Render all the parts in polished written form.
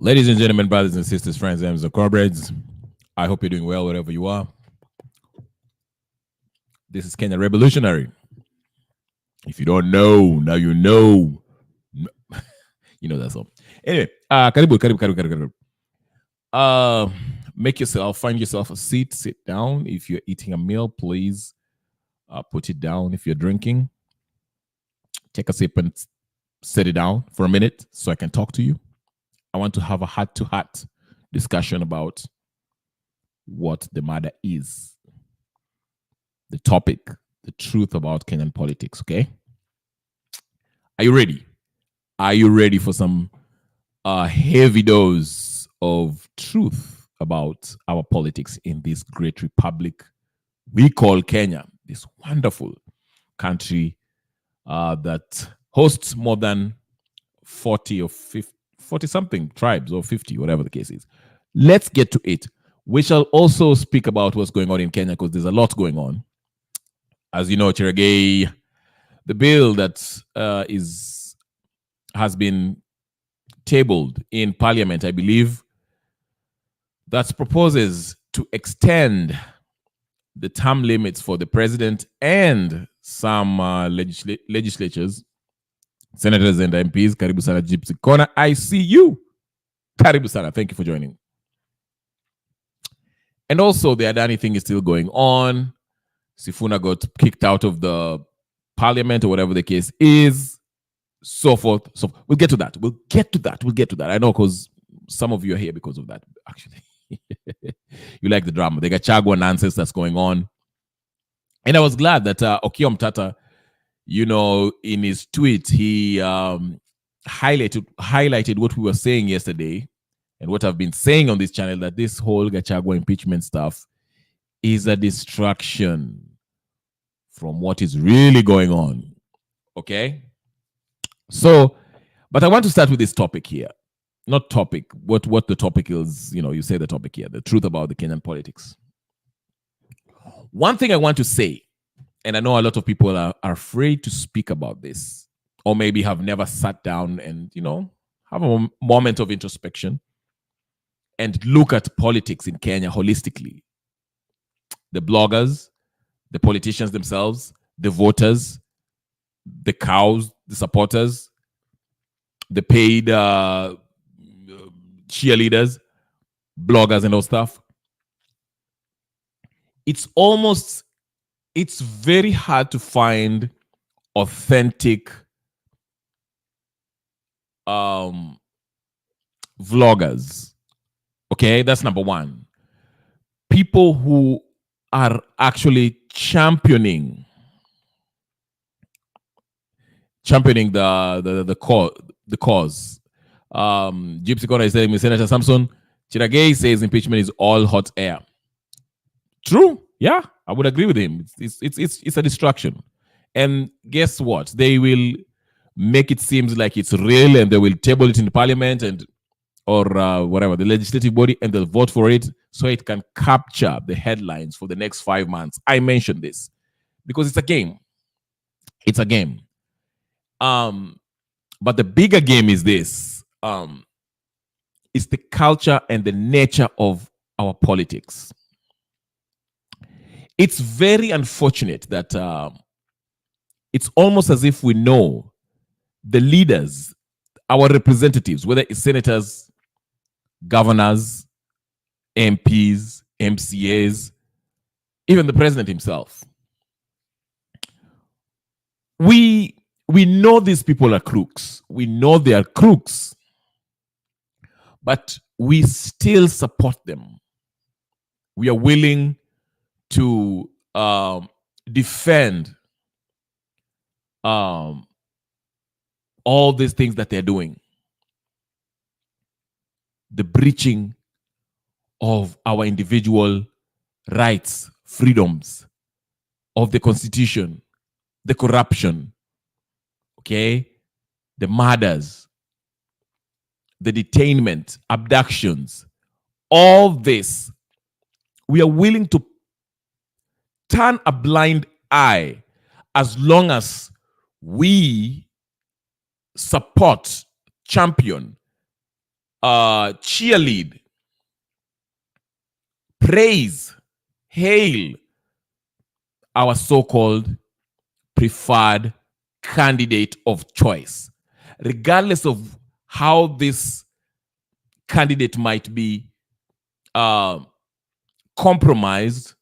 Ladies and gentlemen, brothers and sisters, friends, and comrades, I hope you're doing well wherever you are. This is Kenya Revolutionary. If you don't know, now you know. You know that song. Anyway, karibu. Find yourself a seat, sit down. If you're eating a meal, please put it down. If you're drinking, take a sip and set it down for a minute so I can talk to you. I want to have a heart-to-heart discussion about what the matter is, the topic, the truth about Kenyan politics, okay? Are you ready? Are you ready for some heavy dose of truth about our politics in this great republic we call Kenya, this wonderful country that hosts more than 40 or 50, 40 something tribes or 50, whatever the case is. Let's get to it. We shall also speak about what's going on in Kenya because there's a lot going on. As you know, Cheragay, the bill that has been tabled in Parliament, I believe, that proposes to extend the term limits for the president and some legislatures, senators and MPs. Karibu sana Gypsy Corner. I see you. Karibu sana. Thank you for joining. And also, the Adani thing is still going on. Sifuna got kicked out of the parliament or whatever the case is. So forth. So we'll get to that. We'll get to that. I know because some of you are here because of that, actually. You like the drama. The Gachagua nonsense that's going on. And I was glad that Okiom Tata, in his tweet, he highlighted what we were saying yesterday and what I've been saying on this channel, that this whole Gachagua impeachment stuff is a distraction from what is really going on. Okay? So, but I want to start with this topic here. Not topic, what the topic is, you say the topic here, the truth about the Kenyan politics. One thing I want to say, and I know a lot of people are afraid to speak about this, or maybe have never sat down and, have a moment of introspection and look at politics in Kenya holistically. The bloggers, the politicians themselves, the voters, the cows, the supporters, the paid cheerleaders, bloggers and all stuff. It's very hard to find authentic vloggers. Okay, that's number one. People who are actually championing the cause. Gypsy Corner is telling me, Senator Samson Cheragay says impeachment is all hot air. True, yeah, I would agree with him. It's a distraction, and guess what? They will make it seem like it's real, and they will table it in the parliament or whatever, the legislative body, and they'll vote for it so it can capture the headlines for the next 5 months. I mentioned this because it's a game. It's a game. But the bigger game is this. It's the culture and the nature of our politics. It's very unfortunate that it's almost as if we know the leaders, our representatives, whether it's senators, governors, MPs, MCAs, even the president himself. We know these people are crooks. We know they are crooks. But we still support them. We are willing to defend all these things that they're doing. The breaching of our individual rights, freedoms, of the Constitution, the corruption, okay, the murders, the detainment, abductions, all this, we are willing to turn a blind eye as long as we support, champion cheerlead, praise, hail our so-called preferred candidate of choice, regardless of how this candidate might be compromised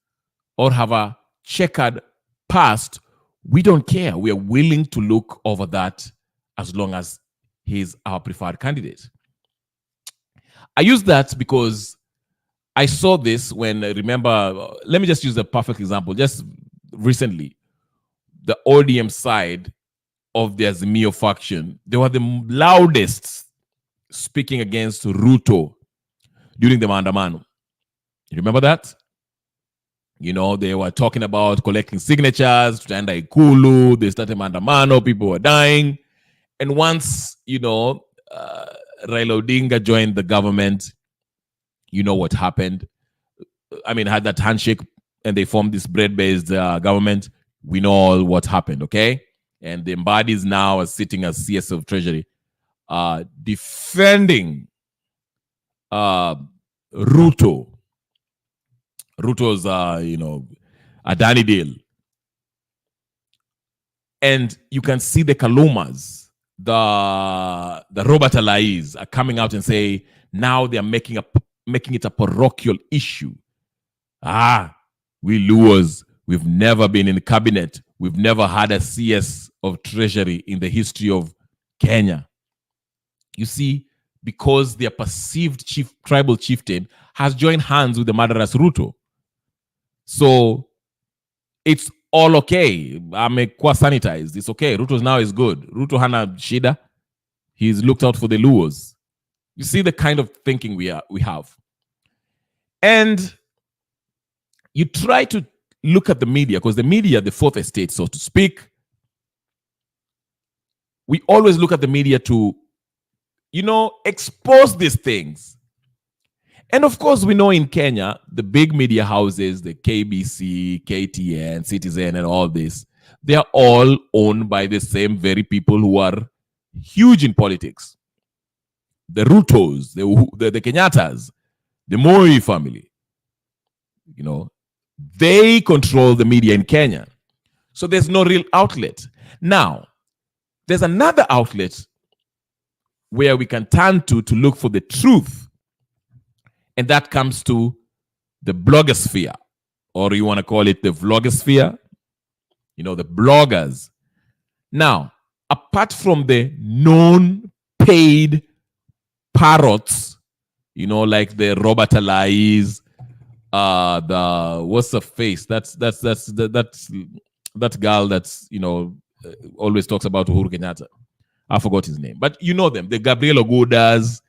or have a checkered past. We don't care. We are willing to look over that as long as he's our preferred candidate. I use that because I saw this when, remember, let me just use a perfect example. Just recently, the ODM side of the Azimio faction, they were the loudest speaking against Ruto during the Maandamano. You remember that? You know, they were talking about collecting signatures, tutaenda Ikulu, they started Maandamano, people were dying. And once, you know, Raila Odinga joined the government, you know what happened. I mean, had that handshake and they formed this bread-based government. We know all what happened, okay? And the Mbadis now are sitting as CS of Treasury, defending Ruto's, you know, Adani deal. And you can see the Kalumas, the Robert Alais are coming out and say, now they're making it a parochial issue. We Luos, we've never been in the cabinet. We've never had a CS of Treasury in the history of Kenya. You see, because their perceived tribal chieftain has joined hands with the murderous Ruto. So it's all okay. I'm quite sanitized. It's okay. Ruto's now is good. Ruto hana shida. He's looked out for the Luos. You see the kind of thinking we have. And you try to look at the media, because the media, the fourth estate, so to speak, we always look at the media to, you know, expose these things. And of course, we know in Kenya, the big media houses, the KBC, KTN, Citizen, and all this, they are all owned by the same very people who are huge in politics. The Rutos, the Kenyattas, the Moi family, you know, they control the media in Kenya. So there's no real outlet. Now, there's another outlet where we can turn to look for the truth. And that comes to the blogosphere, or you want to call it the vlogosphere, you know, the bloggers. Now, apart from the known paid parrots, you know, like the Robert Alais, the what's the face? That's that girl that's, you know, always talks about Uhuru Kenyatta. I forgot his name, but you know them, the Gabriel Ogudas.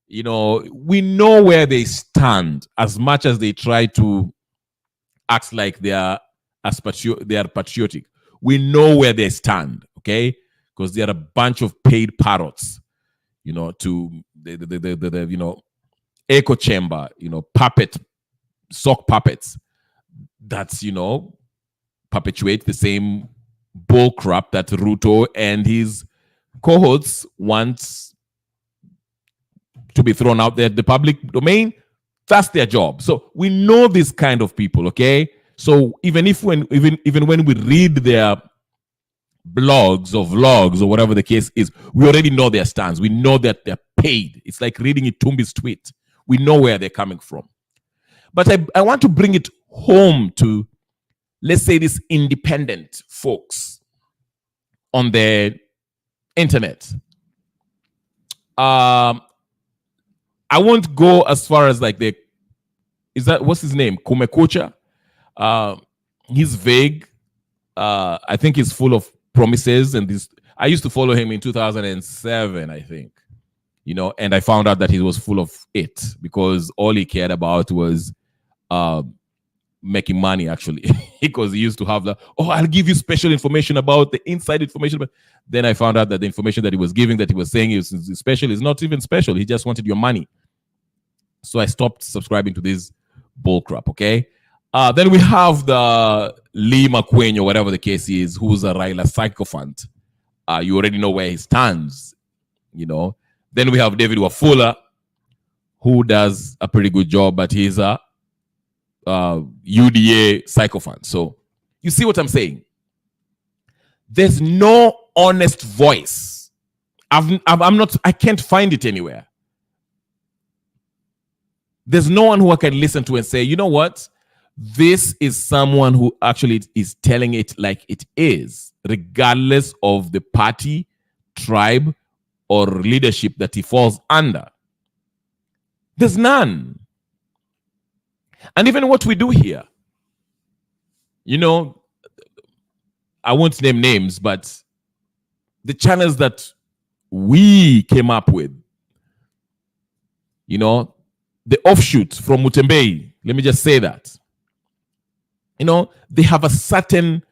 You know, we know where they stand, as much as they try to act like they are patriotic. We know where they stand, okay? Because they are a bunch of paid parrots, you know, to the you know, echo chamber, you know, sock puppets that's, you know, perpetuate the same bull crap that Ruto and his cohorts want to be thrown out there, the public domain. That's their job. So we know this kind of people, okay? So even when we read their blogs or vlogs or whatever the case is, we already know their stance. We know that they're paid. It's like reading Itumbi's tweet. We know where they're coming from. But I want to bring it home to, let's say, these independent folks on the internet. I won't go as far as like what's his name? Kumekucha. He's vague. I think he's full of promises, and this. I used to follow him in 2007, I think. You know, and I found out that he was full of it, because all he cared about was making money, actually. Because he used to have I'll give you special information about the inside information. But then I found out that the information that he was giving, that he was saying is special, is not even special. He just wanted your money. So I stopped subscribing to this bullcrap, okay? Then we have the Lee McQueen, or whatever the case is, who's a Raila sycophant. You already know where he stands, you know. Then we have David Wafula, who does a pretty good job, but he's a UDA sycophant. So you see what I'm saying? There's no honest voice. I can't find it anywhere. There's no one who I can listen to and say, you know what? This is someone who actually is telling it like it is, regardless of the party, tribe, or leadership that he falls under. There's none. And even what we do here, you know, I won't name names, but the channels that we came up with, you know, the offshoots from Mutembei, let me just say that, you know, they have a certain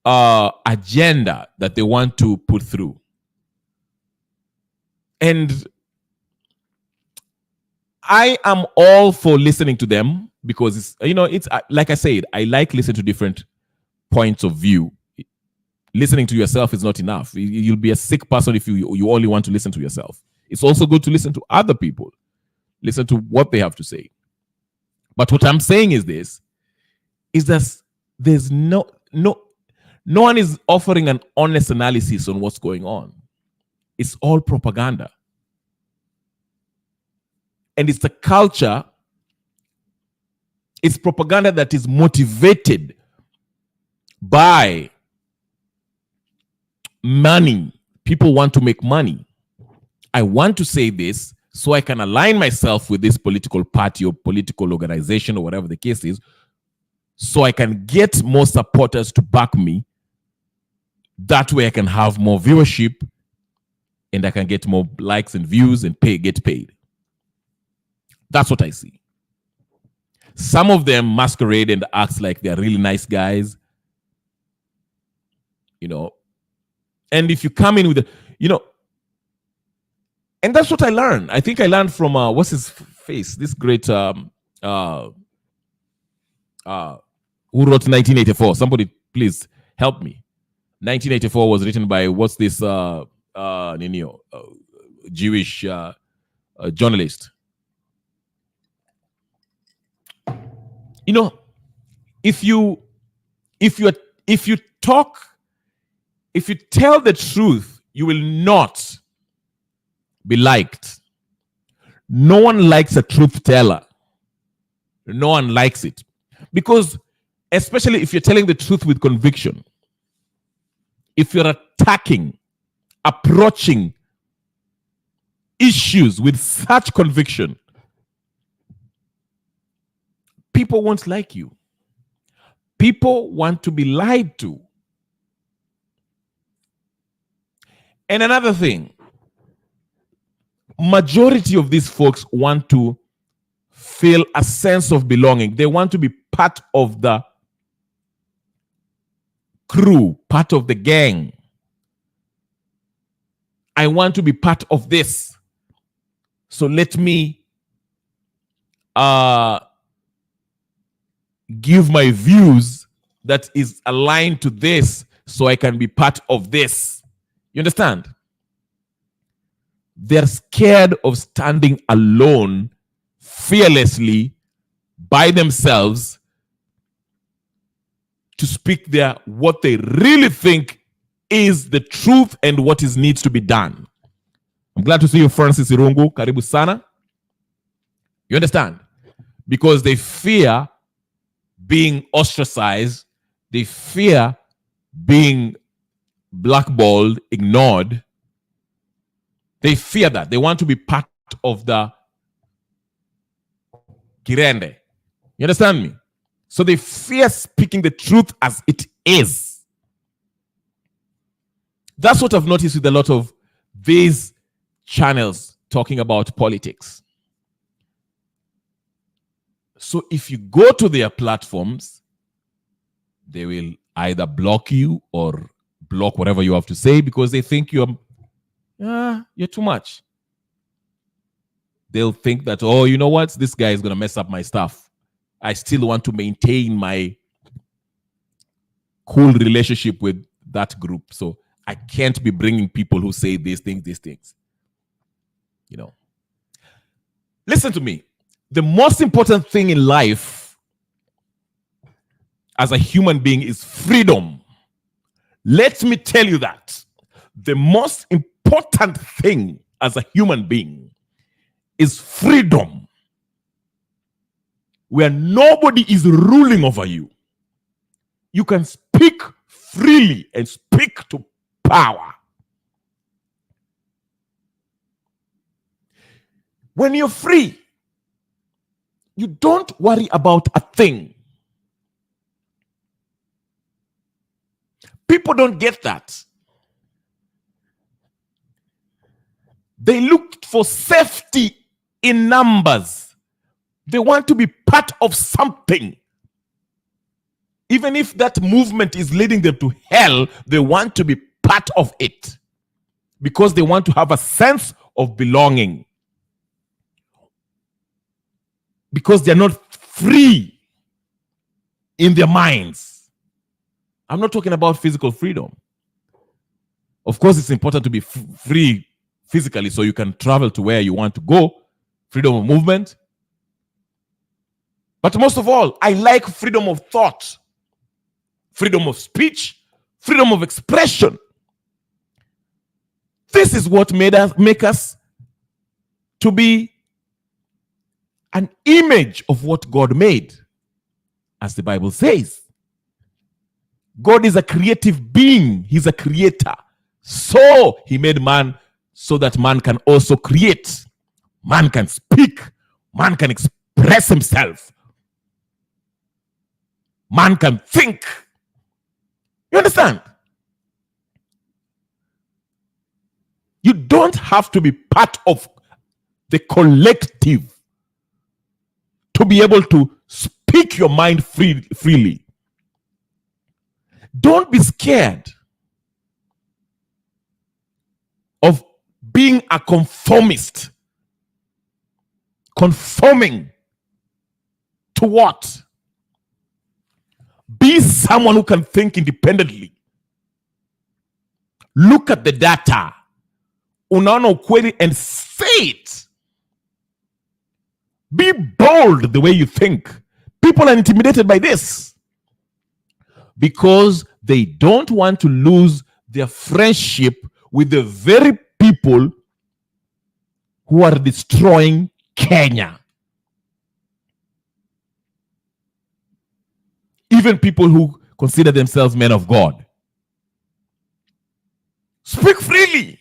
agenda that they want to put through. And I am all for listening to them because it's, you know, it's like I said, I like listening to different points of view. Listening to yourself is not enough. You'll be a sick person if you only want to listen to yourself. It's also good to listen to other people. Listen to what they have to say. But what I'm saying is this, is that there's no one is offering an honest analysis on what's going on. It's all propaganda. And it's the culture, it's propaganda that is motivated by money. People want to make money. I want to say this so I can align myself with this political party or political organization or whatever the case is, so I can get more supporters to back me. That way I can have more viewership and I can get more likes and views and get paid. That's what I see. Some of them masquerade and act like they're really nice guys, you know. And if you come in with the, you know, and that's what I learned. I think I learned from what's his face? This great who wrote 1984. Somebody please help me. 1984 was written by what's this Jewish journalist. You know, if you tell the truth, you will not be liked. No one likes a truth teller. No one likes it. Because, especially if you're telling the truth with conviction, if you're approaching issues with such conviction, people won't like you. People want to be lied to. And another thing, majority of these folks want to feel a sense of belonging. They want to be part of the crew, part of the gang. I want to be part of this. So let me give my views that is aligned to this so I can be part of this. You understand? They're scared of standing alone, fearlessly, by themselves, to speak what they really think is the truth and what needs to be done. I'm glad to see you, Francis Irungu. Karibu sana. You understand? Because they fear being ostracized. They fear being blackballed, ignored. They fear that. They want to be part of the Kirende. You understand me? So they fear speaking the truth as it is. That's what I've noticed with a lot of these channels talking about politics. So if you go to their platforms, they will either block you or block whatever you have to say because they think you're too much. They'll think that, oh, you know what? This guy is going to mess up my stuff. I still want to maintain my cool relationship with that group. So I can't be bringing people who say these things. You know. Listen to me. The most important thing in life as a human being is freedom. Let me tell you that. The most important thing as a human being is freedom, where nobody is ruling over you. You can speak freely and speak to power. When you're free, you don't worry about a thing. People don't get that. They look for safety in numbers. They want to be part of something. Even if that movement is leading them to hell, they want to be part of it because they want to have a sense of belonging. Because they're not free in their minds. I'm not talking about physical freedom. Of course, it's important to be free physically so you can travel to where you want to go. Freedom of movement. But most of all, I like freedom of thought, freedom of speech, freedom of expression. This is what make us to be an image of what God made. As the Bible says, God is a creative being. He's a creator. So he made man so that man can also create. Man can speak. Man can express himself. Man can think. You understand? You don't have to be part of the collective to be able to speak your mind freely. Don't be scared of being a conformist. Conforming to what? Be someone who can think independently. Look at the data. Unaona ukweli and say it. Be bold the way you think. People are intimidated by this because they don't want to lose their friendship with the very people who are destroying Kenya. Even people who consider themselves men of God. Speak freely.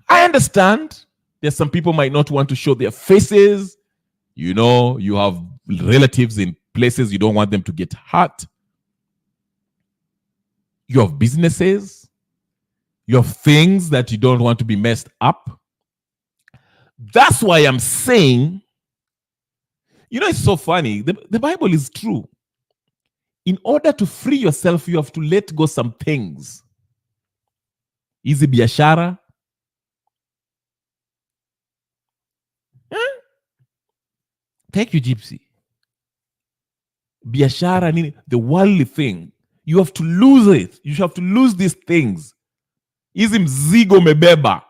I understand there's some people might not want to show their faces. You know, you have relatives in places you don't want them to get hurt. You have businesses. You have things that you don't want to be messed up. That's why I'm saying, you know, it's so funny. The Bible is true. In order to free yourself, you have to let go some things. Easy biashara. Thank you, Gypsy. Biashara, the worldly thing. You have to lose it. You have to lose these things. Easy mzigo mebeba.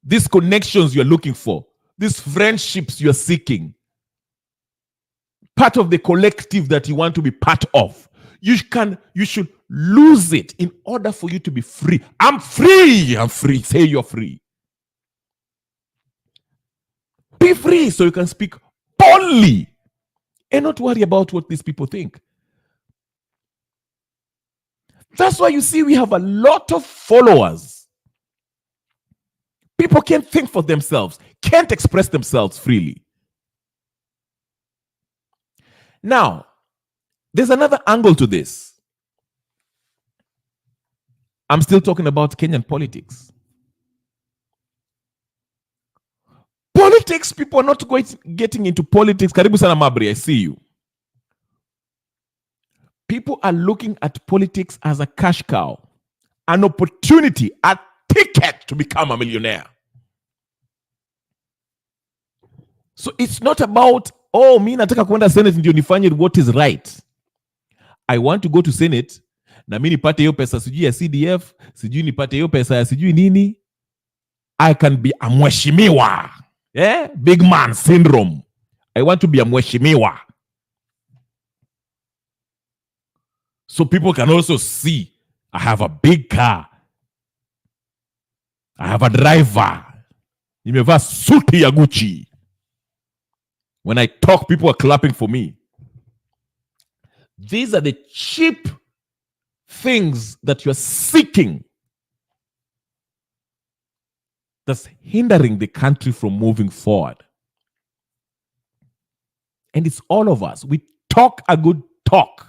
These connections you're looking for. These friendships you're seeking. Part of the collective that you want to be part of. You should lose it in order for you to be free. I'm free. I'm free. Say you're free. Be free so you can speak boldly and not worry about what these people think. That's why you see we have a lot of followers. People can't think for themselves, can't express themselves freely. Now, there's another angle to this. I'm still talking about Kenyan politics. Politics, people are not getting into politics. Karibu sana Mabri, I see you. People are looking at politics as a cash cow, an opportunity, a ticket to become a millionaire. So it's not about, oh, mi nataka kwenda Senate ndio nifanye what is right. I want to go to Senate, na mi nipate hiyo pesa sijui ya CDF, sijui nipate hiyo pesa ya sijui nini. I can be a mheshimiwa. Yeah? Big man syndrome. I want to be a mheshimiwa. So people can also see I have a big car. I have a driver. Nimevaa suti ya Gucci. When I talk, people are clapping for me. These are the cheap things that you're seeking that's hindering the country from moving forward. And it's all of us. We talk a good talk.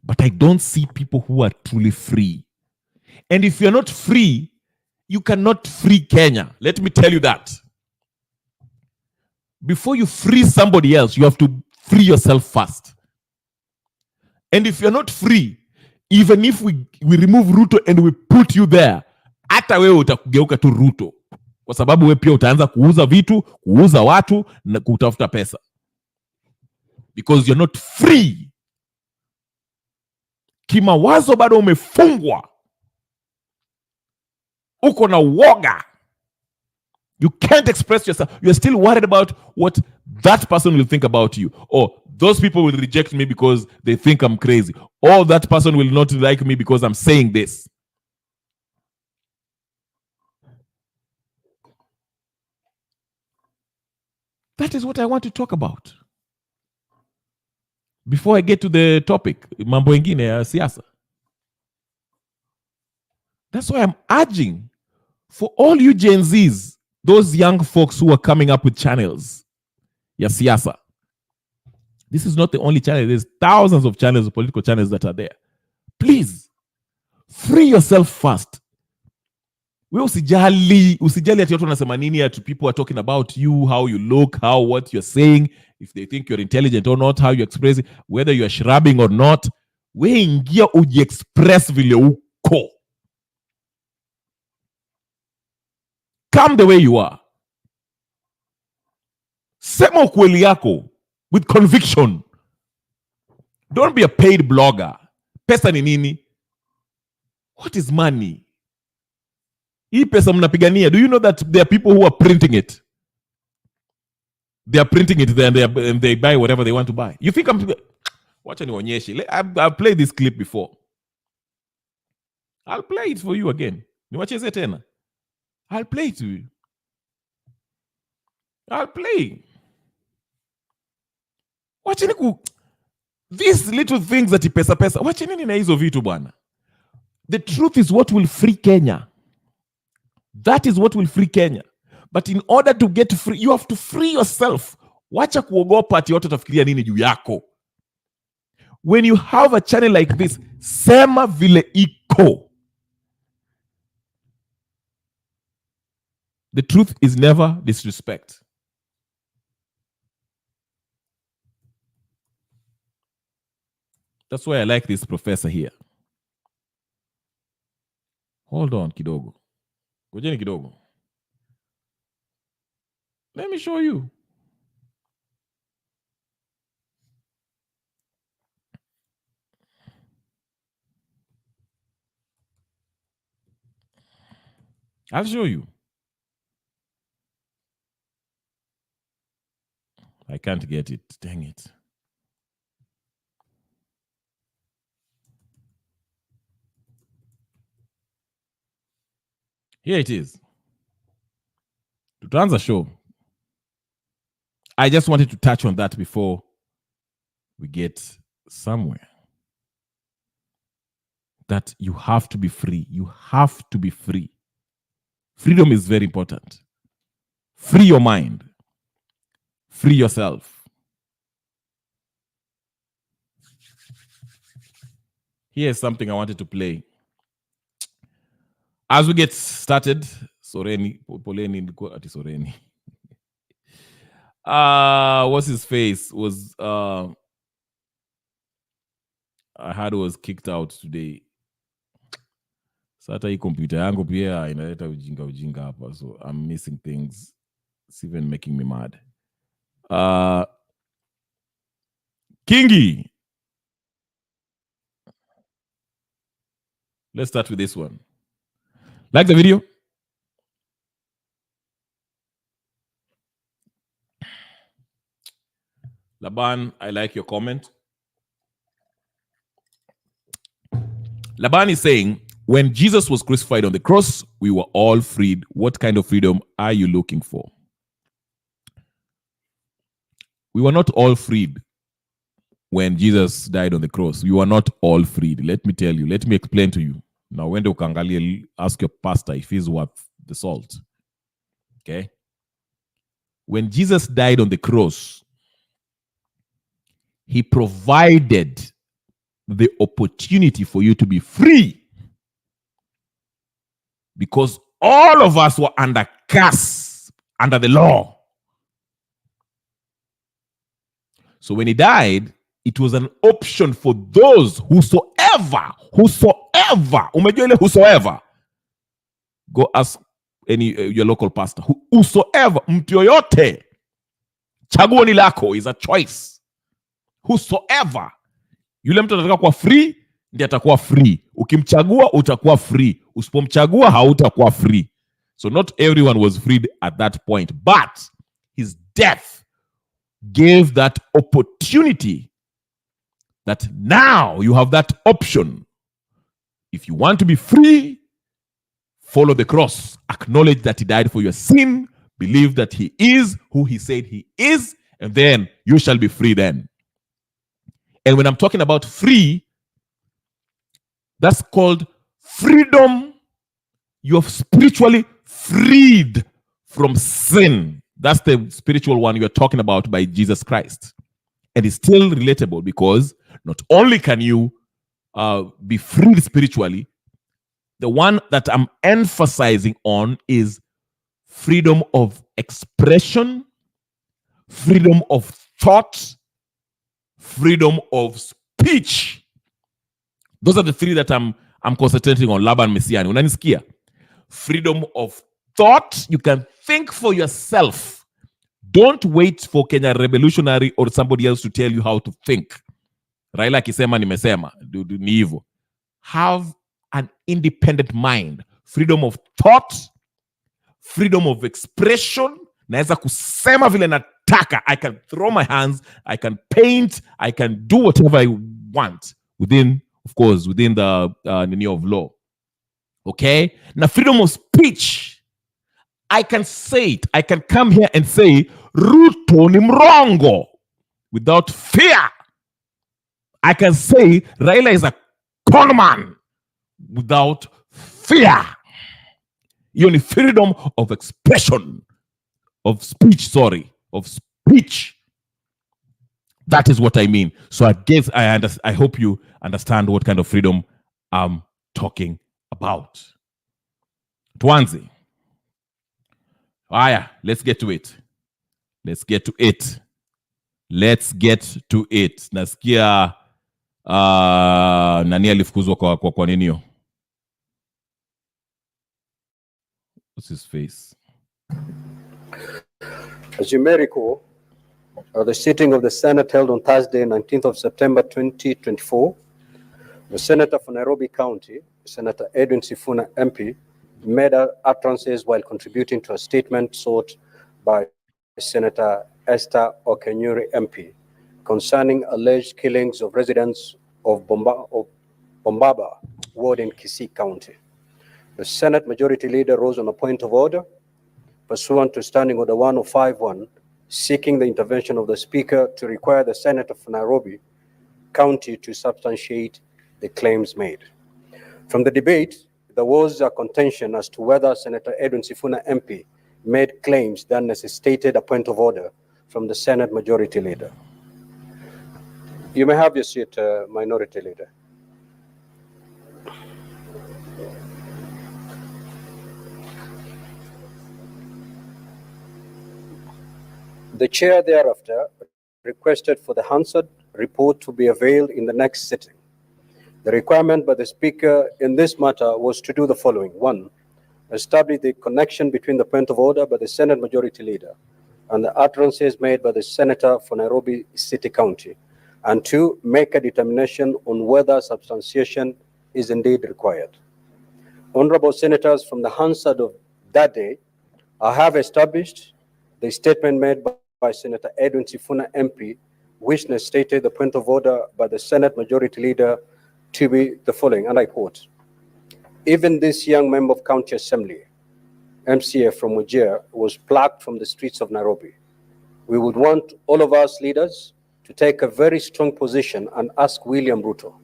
But I don't see people who are truly free. And if you're not free, you cannot free Kenya. Let me tell you that. Before you free somebody else, you have to free yourself first. And if you're not free, even if we remove Ruto and we put you there, hata wewe utakugeuka tu Ruto. Kwa sababu wewe pia utaanza kuuza vitu, kuuza watu na kutafuta pesa. Because you're not free. Kimawazo bado umefungwa. Uko na woga. You can't express yourself. You're still worried about what that person will think about you. Or those people will reject me because they think I'm crazy. Or that person will not like me because I'm saying this. That is what I want to talk about. Before I get to the topic, mambo ingine ya siasa. That's why I'm urging for all you Gen Zs, those young folks who are coming up with channels, ya siasa. This is not the only channel. There's thousands of channels, of political channels that are there. Please, free yourself first. We usijali ati watu wanasema nini, ati people are talking about you, how you look, what you're saying, if they think you're intelligent or not, how you express it, whether you're shrubbing or not. We ingia uji-express vile uko. Come the way you are. Sema ukweli yako with conviction. Don't be a paid blogger. Pesa ni nini? What is money? Hii pesa mnapigania. Do you know that there are people who are printing it? They are printing it and they buy whatever they want to buy. You think I'm... Wacha nionyeshe. I've played this clip before. I'll play it for you again. Niwacheze tena. I'll play it to you. I'll play. Wacheni ku... These little things that pesa. Wacheni na hizo vitu bwana. The truth is what will free Kenya. That is what will free Kenya. But in order to get free, you have to free yourself. Wacha kuogopa ati watu tafikiria nini juu yako. When you have a channel like this, sema vile iko. The truth is never disrespect. That's why I like this professor here. Hold on kidogo. Ngojeni kidogo. Let me show you. I'll show you. I can't get it. Dang it. Here it is. Tutaanza show. I just wanted to touch on that before we get somewhere. That you have to be free. You have to be free. Freedom is very important. Free your mind. Free yourself. Here's something I wanted to play. As we get started, Soreni, Poleni, ati Soreni. What's his face? I heard was kicked out today. Sata hii kompyuta yangu pia inaleta ujinga hapa, so I'm missing things. It's even making me mad. Kingi. Let's start with this one. Like the video? Laban, I like your comment. Laban is saying, when Jesus was crucified on the cross, we were all freed. What kind of freedom are you looking for? We were not all freed when Jesus died on the cross. We were not all freed. Let me tell you. Let me explain to you. Now, when the Ukangali, ask your pastor if he's worth the salt. Okay? When Jesus died on the cross, he provided the opportunity for you to be free, because all of us were under curse, under the law. So when he died, it was an option for those whosoever, go ask any your local pastor, whosoever, mtu yoyote, chaguo ni lako, is a choice. Whosoever, yule mtu anataka kuwa free, ndiye atakuwa free. Ukimchagua utakuwa free, usipomchagua hautakuwa free. So not everyone was freed at that point, but his death gave that opportunity that now you have that option. If you want to be free, follow the cross, acknowledge that he died for your sin, believe that he is who he said he is, and then you shall be free then. And when I'm talking about free, that's called freedom. You're spiritually freed from sin. That's the spiritual one you're talking about by Jesus Christ. And it's still relatable, because not only can you be freed spiritually, the one that I'm emphasizing on is freedom of expression, freedom of thought, freedom of speech. Those are the three that I'm concentrating on. Laban Messiani. Unanisikia? Freedom of thought. You can think for yourself. Don't wait for Kenya Revolutionary or somebody else to tell you how to think. Raila akisema nimesema, ni hivyo. Have an independent mind. Freedom of thought, freedom of expression. Naweza kusema vile nataka. I can throw my hands, I can paint, I can do whatever I want within, of course, within the nini of law. Okay? Now, freedom of speech. I can say it. I can come here and say, Ruto ni mrongo, without fear. I can say, Raila is a conman, without fear. You need freedom of expression, of speech, of speech. That is what I mean. So I guess I hope you understand what kind of freedom I'm talking about. Tuanze. Aya, let's get to it. Let's get to it. Nasikia nani alifukuzwa kwa ninio? What's his face? As you may recall, the sitting of the Senate held on Thursday, 19th of September 2024, the Senator for Nairobi County, Senator Edwin Sifuna MP, made utterances while contributing to a statement sought by Senator Esther Okenyuri MP concerning alleged killings of residents of Bombaba ward in Kisii County. The Senate Majority Leader rose on a point of order pursuant to Standing Order 1051, seeking the intervention of the Speaker to require the Senator for Nairobi County to substantiate the claims made. From the debate, there was a contention as to whether Senator Edwin Sifuna MP made claims that necessitated a point of order from the Senate Majority Leader. You may have your seat, Minority Leader. The chair thereafter requested for the Hansard report to be availed in the next sitting. The requirement by the Speaker in this matter was to do the following. 1, establish the connection between the point of order by the Senate Majority Leader and the utterances made by the Senator for Nairobi City County. And 2, make a determination on whether substantiation is indeed required. Honorable Senators, from the Hansard of that day, I have established the statement made by Senator Edwin Sifuna MP, which stated the point of order by the Senate Majority Leader to be the following, and I quote, even this young member of County Assembly, MCA from Wajir, was plucked from the streets of Nairobi. We would want all of us leaders to take a very strong position and ask William Ruto.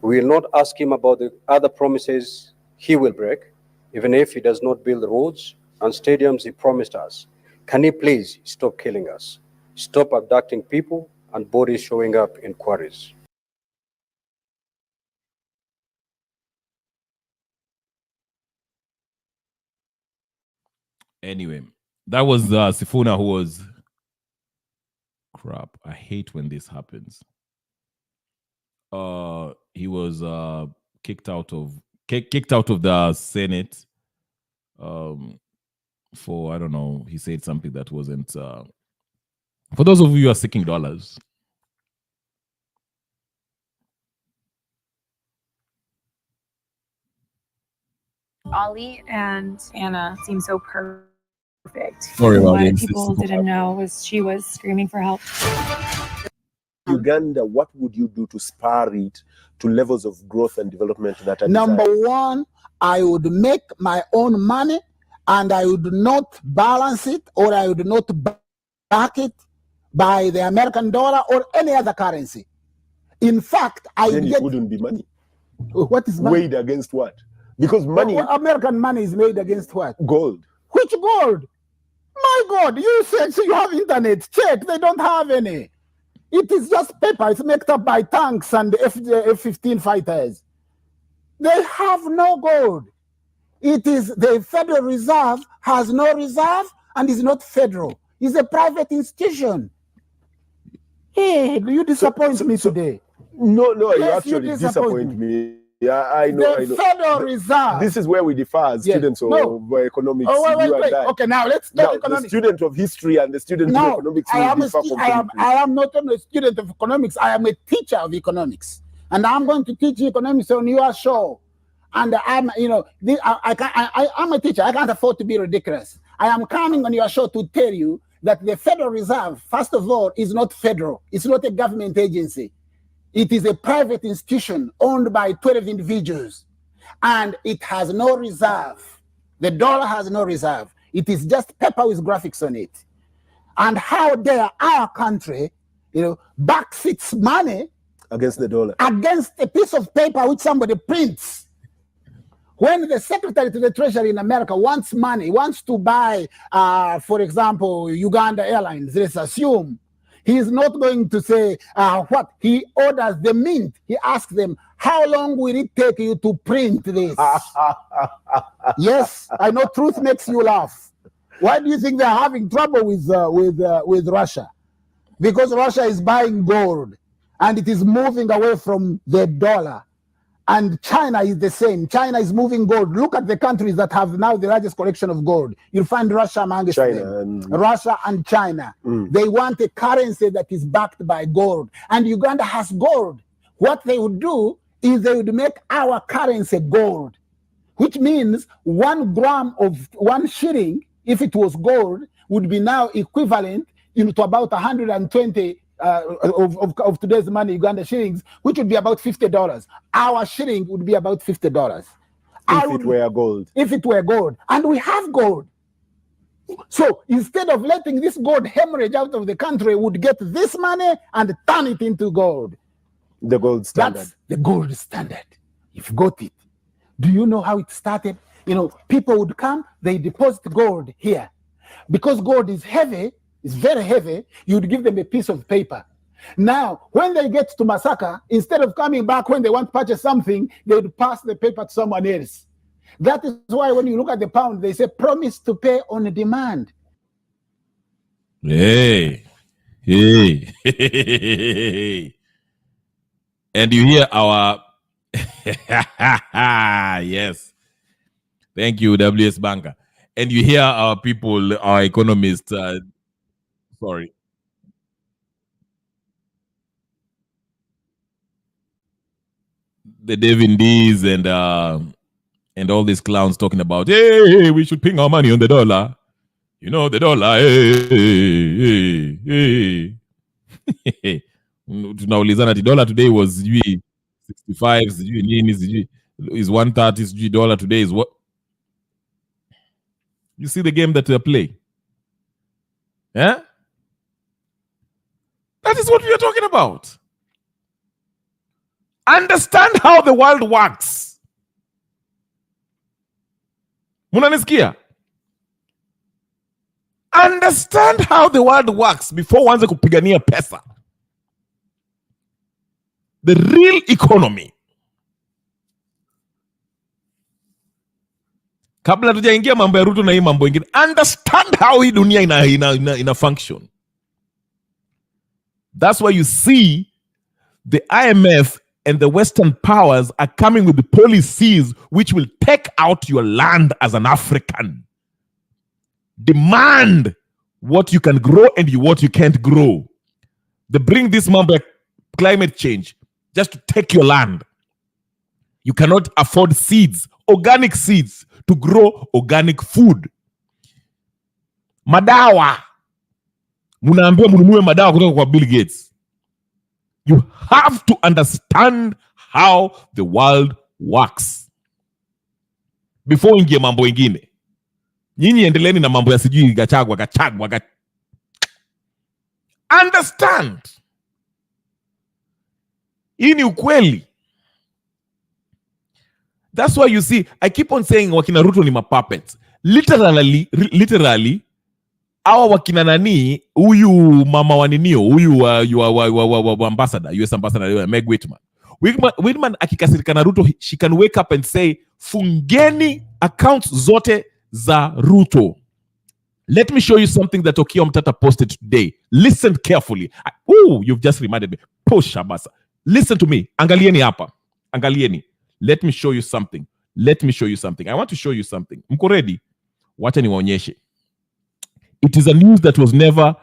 We will not ask him about the other promises he will break, even if he does not build the roads and stadiums he promised us. Can he please stop killing us? Stop abducting people and bodies showing up in quarries. Anyway, that was Sifuna who was crap. I hate when this happens. He was kicked out of the Senate for, I don't know, he said something that wasn't for those of you who are seeking dollars. Ollie and Anna seem so perfect. Sorry about What this. people didn't know was she was screaming for help. Uganda, what would you do to spur it to levels of growth and development that are Number desired? one, I would make my own money and I would not balance it or I would not back it by the American dollar or any other currency. In fact, I Then would it get... wouldn't be money. What is money? Weighed against what? Because money... American money is made against what? Gold. Which gold? My God, you said so you have internet. Check, they don't have any. It is just paper. It's made up by tanks and F-15 fighters. They have no gold. It is the Federal Reserve has no reserve and is not federal. It's a private institution. Hey, you disappoint me today. No, you Yes, actually you disappoint me. Yeah, I know. The Federal Reserve. This is where we differ as students of economics. Oh, you wait. and I. Okay, now let's talk economics. The student of history and the student of economics I am, differ completely. I am not only a student of economics, I am a teacher of economics. And I'm going to teach economics on your show. And I'm, I'm a teacher. I can't afford to be ridiculous. I am coming on your show to tell you that the Federal Reserve, first of all, is not federal. It's not a government agency. It is a private institution owned by 12 individuals. And it has no reserve. The dollar has no reserve. It is just paper with graphics on it. And how dare our country, backs its money against the dollar, against a piece of paper which somebody prints. When the Secretary to the Treasury in America wants money, wants to buy, for example, Uganda Airlines, let's assume, he's not going to say what? He orders the mint. He asks them, how long will it take you to print this? Yes, I know truth makes you laugh. Why do you think they're having trouble with Russia? Because Russia is buying gold and it is moving away from the dollar. And China is the same. China is moving gold. Look at the countries that have now the largest collection of gold. You'll find Russia amongst them. Russia and China. They want a currency that is backed by gold. And Uganda has gold. What they would do is they would make our currency gold, which means 1 gram of 1 shilling, if it was gold, would be now equivalent to about 120 of today's money, Uganda shillings, which would be about $50. Our shilling would be about $50. If it were gold. If it were gold. And we have gold. So instead of letting this gold hemorrhage out of the country, we would get this money and turn it into gold. The gold standard. That's the gold standard. You've got it. Do you know how it started? People would come, they deposit gold here. Because gold is heavy, it's very heavy, you'd give them a piece of paper. Now, when they get to Masaka, instead of coming back when they want to purchase something, they would pass the paper to someone else. That is why when you look at the pound, they say promise to pay on demand. Hey. And you hear our yes. Thank you, WS Banker. And you hear our people, our economists, sorry. The David D's and And all these clowns talking about, hey, we should ping our money on the dollar. You know, the dollar, hey. Tunaulizana ati dollar today was 65, is 130, dollar today is what? You see the game that they play? Yeah? That is what we are talking about. Understand how the world works. Munanisikia? Understand how the world works before uanze kupigania pesa. The real economy. Kabla tujaingia mambo ya Ruto na hii mambo ingine, understand how hii dunia ina function. That's why you see the IMF and the Western powers are coming with the policies which will take out your land as an African. Demand what you can grow and what you can't grow. They bring this mambo climate change just to take your land. You cannot afford seeds, organic seeds, to grow organic food. Madawa. Munaambiwa mununue madawa kutoka kwa Bill Gates. You have to understand how the world works before ingie mambo ingine. Nyinyi endeleni na mambo ya sijui Gachagua. Understand. Hii ni ukweli. That's why you see, I keep on saying wakina Ruto ni mapuppets. Literally, awa wakina nani, huyu mama waninio, huyu wa ambassador, US ambassador, Meg Whitman. Whitman akikasirika na Ruto, she can wake up and say, fungeni accounts zote za Ruto. Let me show you something that Okiya Omtata posted today. Listen carefully. You've just reminded me. Push, Abasa. Listen to me. Angalieni hapa. Angalieni. Let me show you something. I want to show you something. Mko ready? Wacha niwaonyeshe. It is a news that was never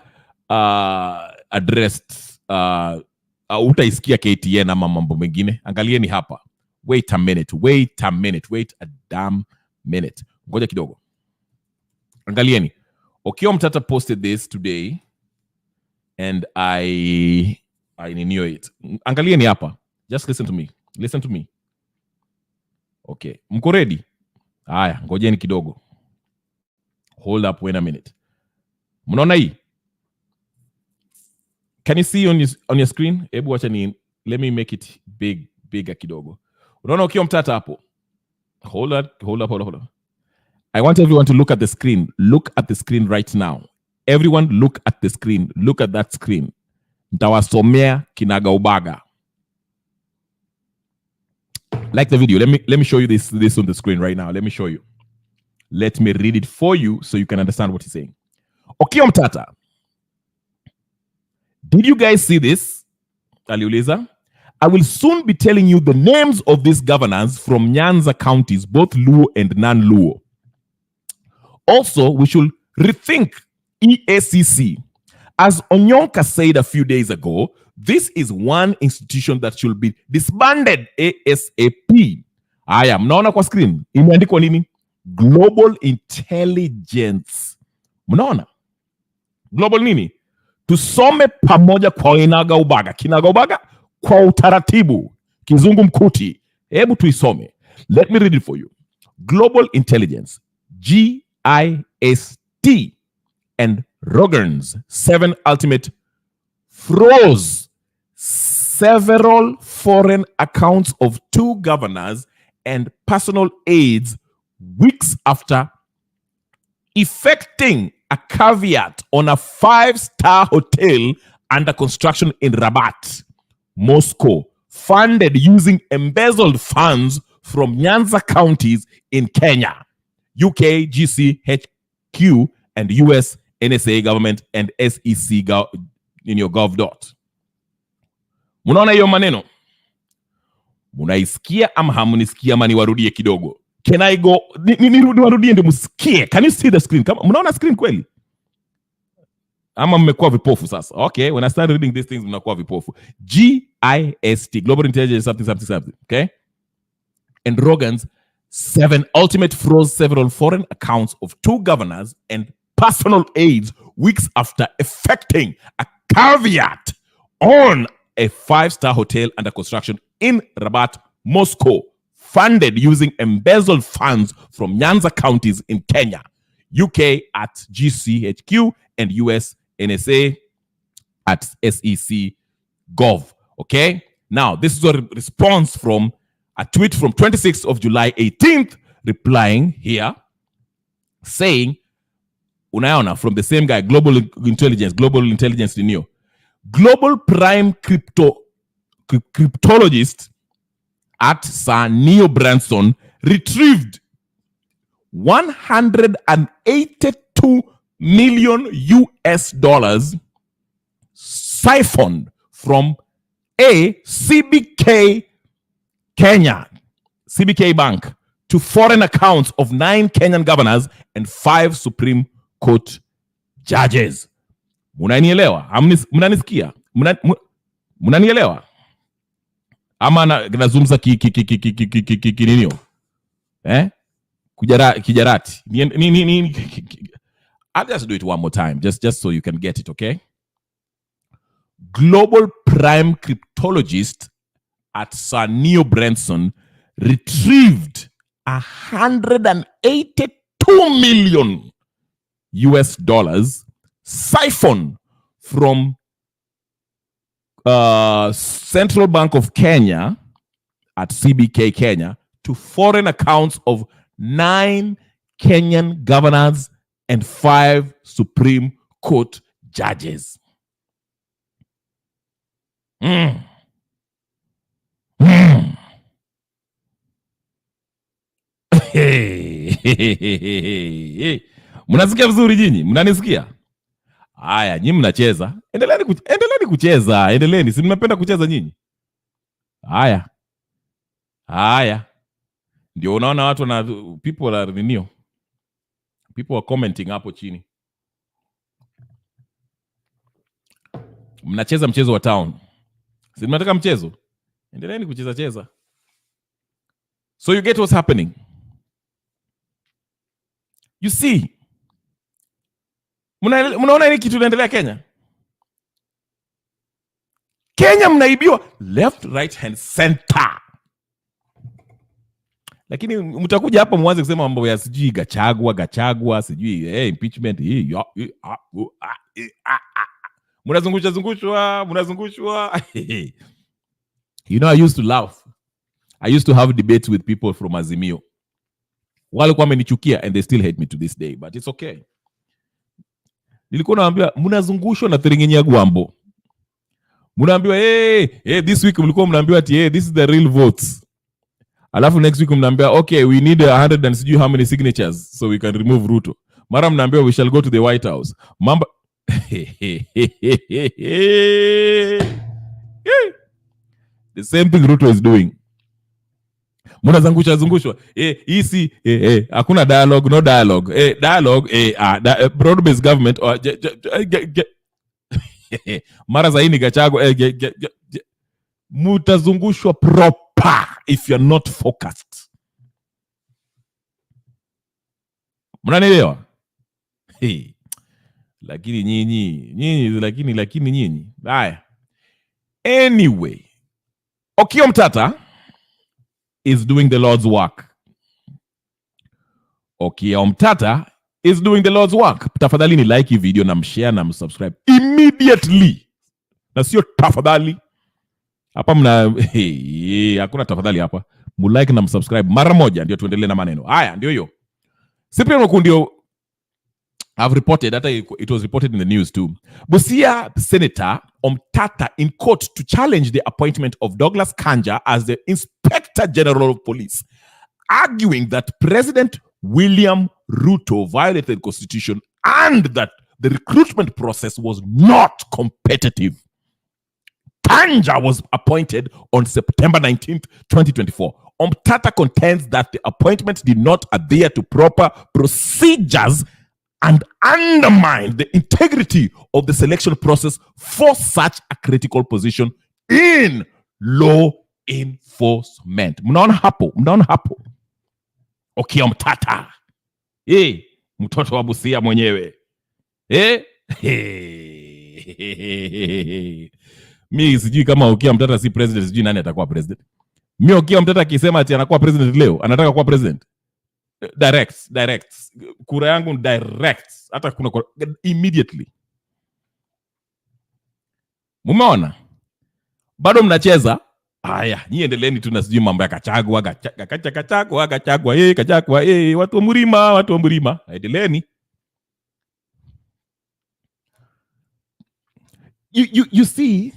addressed. Utaisikia KTN ama mambo mengine. Angalieni hapa. Wait a damn minute. Ngoja kidogo. Angalieni. Okiya Omtata posted this today and I knew it. Angalieni hapa. Just listen to me. Okay. Mko ready? Haya, ngojeni kidogo. Hold up, wait a minute. Mnaona hii? Can you see on your screen? Hebu wacha let me make it bigger kidogo. Unaona Okiya Omtata hapo? Hold up. I want everyone to look at the screen. Look at the screen right now. Everyone look at the screen. Look at that screen. Ntawasomea kinaga ubaga. Like the video. Let me show you this on the screen right now. Let me show you. Let me read it for you so you can understand what he's saying. Okiya Omtata. Did you guys see this? Aliuliza. I will soon be telling you the names of these governors from Nyanza counties, both Luo and non-Luo. Also, we should rethink EACC. As Onyonka said a few days ago, this is one institution that should be disbanded ASAP. Mnaona kwa screen imeandikwa nini? Global Intelligence. Mnaona? Global nini? Tusome pamoja kwa kinaga ubaga kwa utaratibu. Kizungu mkuti. Hebu tuisome. Let me read it for you. Global Intelligence. GIST and Rogan's 7 ultimate froze several foreign accounts of 2 governors and personal aides weeks after effecting a caveat on a 5-star hotel under construction in Rabat, Moscow, funded using embezzled funds from Nyanza counties in Kenya, UK, GCHQ, and US NSA government and SEC in your gov. Munaona hiyo maneno? Munaisikia ama hamunisikia ama niwarudie kidogo? Can I go? Niwarudie ndio musikie. Can you see the screen? Munaona screen kweli? Ama mmekuwa vipofu sasa? Okay, when I start reading these things, mnakuwa vipofu. GIST, Global Intelligence something. Okay? And Rogan's 7. Ultimate froze several foreign accounts of 2 governors and personal aides weeks after effecting a caveat on a 5-star hotel under construction in Rabat, Moscow, funded using embezzled funds from Nyanza counties in Kenya, UK at GCHQ, and US NSA at SEC Gov. Okay? Now, this is a response from a tweet from 26th of July 18th, replying here, saying, unaona, from the same guy, Global Intelligence Neo. Global prime cryptologist at Sir Neo Branson retrieved 182 million US dollars siphoned from a CBK Bank to foreign accounts of 9 Kenyan governors and 5 Supreme Court judges. Munanielewa? Munanisikia? Munanielewa? Ama nazungumza kininio? Kijarati. I'll just do it one more time, just so you can get it, okay? Global prime cryptologist at Sir Neo Branson retrieved 182 million US dollars siphoned from Central Bank of Kenya at CBK Kenya to foreign accounts of 9 Kenyan governors and 5 Supreme Court judges. Mnasikia vizuri nyinyi? Mnanisikia? Haya, nyinyi mnacheza. Endeleeni kucheza. Endeleeni. Si mnapenda kucheza nyinyi? Haya. Ndio unaona watu na people are renewed. People are commenting hapo chini. Mnacheza mchezo wa town. Si mnataka mchezo? Endeleeni kucheza. So you get what's happening. You see, mnaona hili kitu inaendelea Kenya? Kenya mnaibiwa left, right and center. Lakini mtakuja hapa mwanze kusema mambo ya sijui Gachagua, sijui impeachment hii. Mnazungushwa. You know, I used to laugh. I used to have debates with people from Azimio. Walikuwa wamenichukia and they still hate me to this day, but it's okay. Nilikuwa naambia mnazungushwa na Thiringinya Gwambo. Mnaambiwa this week mlikuwa mnaambiwa ati this is the real votes. Alafu next week mnaambiwa okay, we need 100 and sijui how many signatures so we can remove Ruto. Mara mnaambiwa we shall go to the White House. Mamba the same thing Ruto is doing. Mnazungushwa. Easy hakuna dialogue, no dialogue. Broad based government or mara zaini Gachagua mutazungushwa proper if you're not focused. Mnanielewa? Lakini nyinyi. Haya. Anyway, Okiya Omtatah is doing the Lord's work. Okiya Omtatah is doing the Lord's work. Tafadhali ni like hii video na mshare na msubscribe immediately. Na sio tafadhali. Hapa hakuna tafadhali hapa. Mulike na msubscribe mara moja ndio tuendelee na maneno. Haya ndio hiyo. Cyprian Okundio have reported that it was reported in the news too. Busia Senator Omtatah in court to challenge the appointment of Douglas Kanja as the Inspector General of Police, arguing that President William Ruto violated the Constitution and that the recruitment process was not competitive. Kanja was appointed on September 19th, 2024. Omtatah contends that the appointment did not adhere to proper procedures and undermine the integrity of the selection process for such a critical position in law enforcement. Mnaona hapo. Okia Omtata. Mtoto wa Busia mwenyewe. Mi sijui kama Okia Omtata si president, sijui nani atakuwa president. Mi Okia Omtata akisema ati anakuwa president leo, anataka kuwa president. Direct. Kura yangu direct. Hata kuna immediately. Mumeona? Bado mnacheza. Haya, nyie endeleeni tu na sijui mambo ya Kachagwa, watu wa Murima. Endeleeni. You see,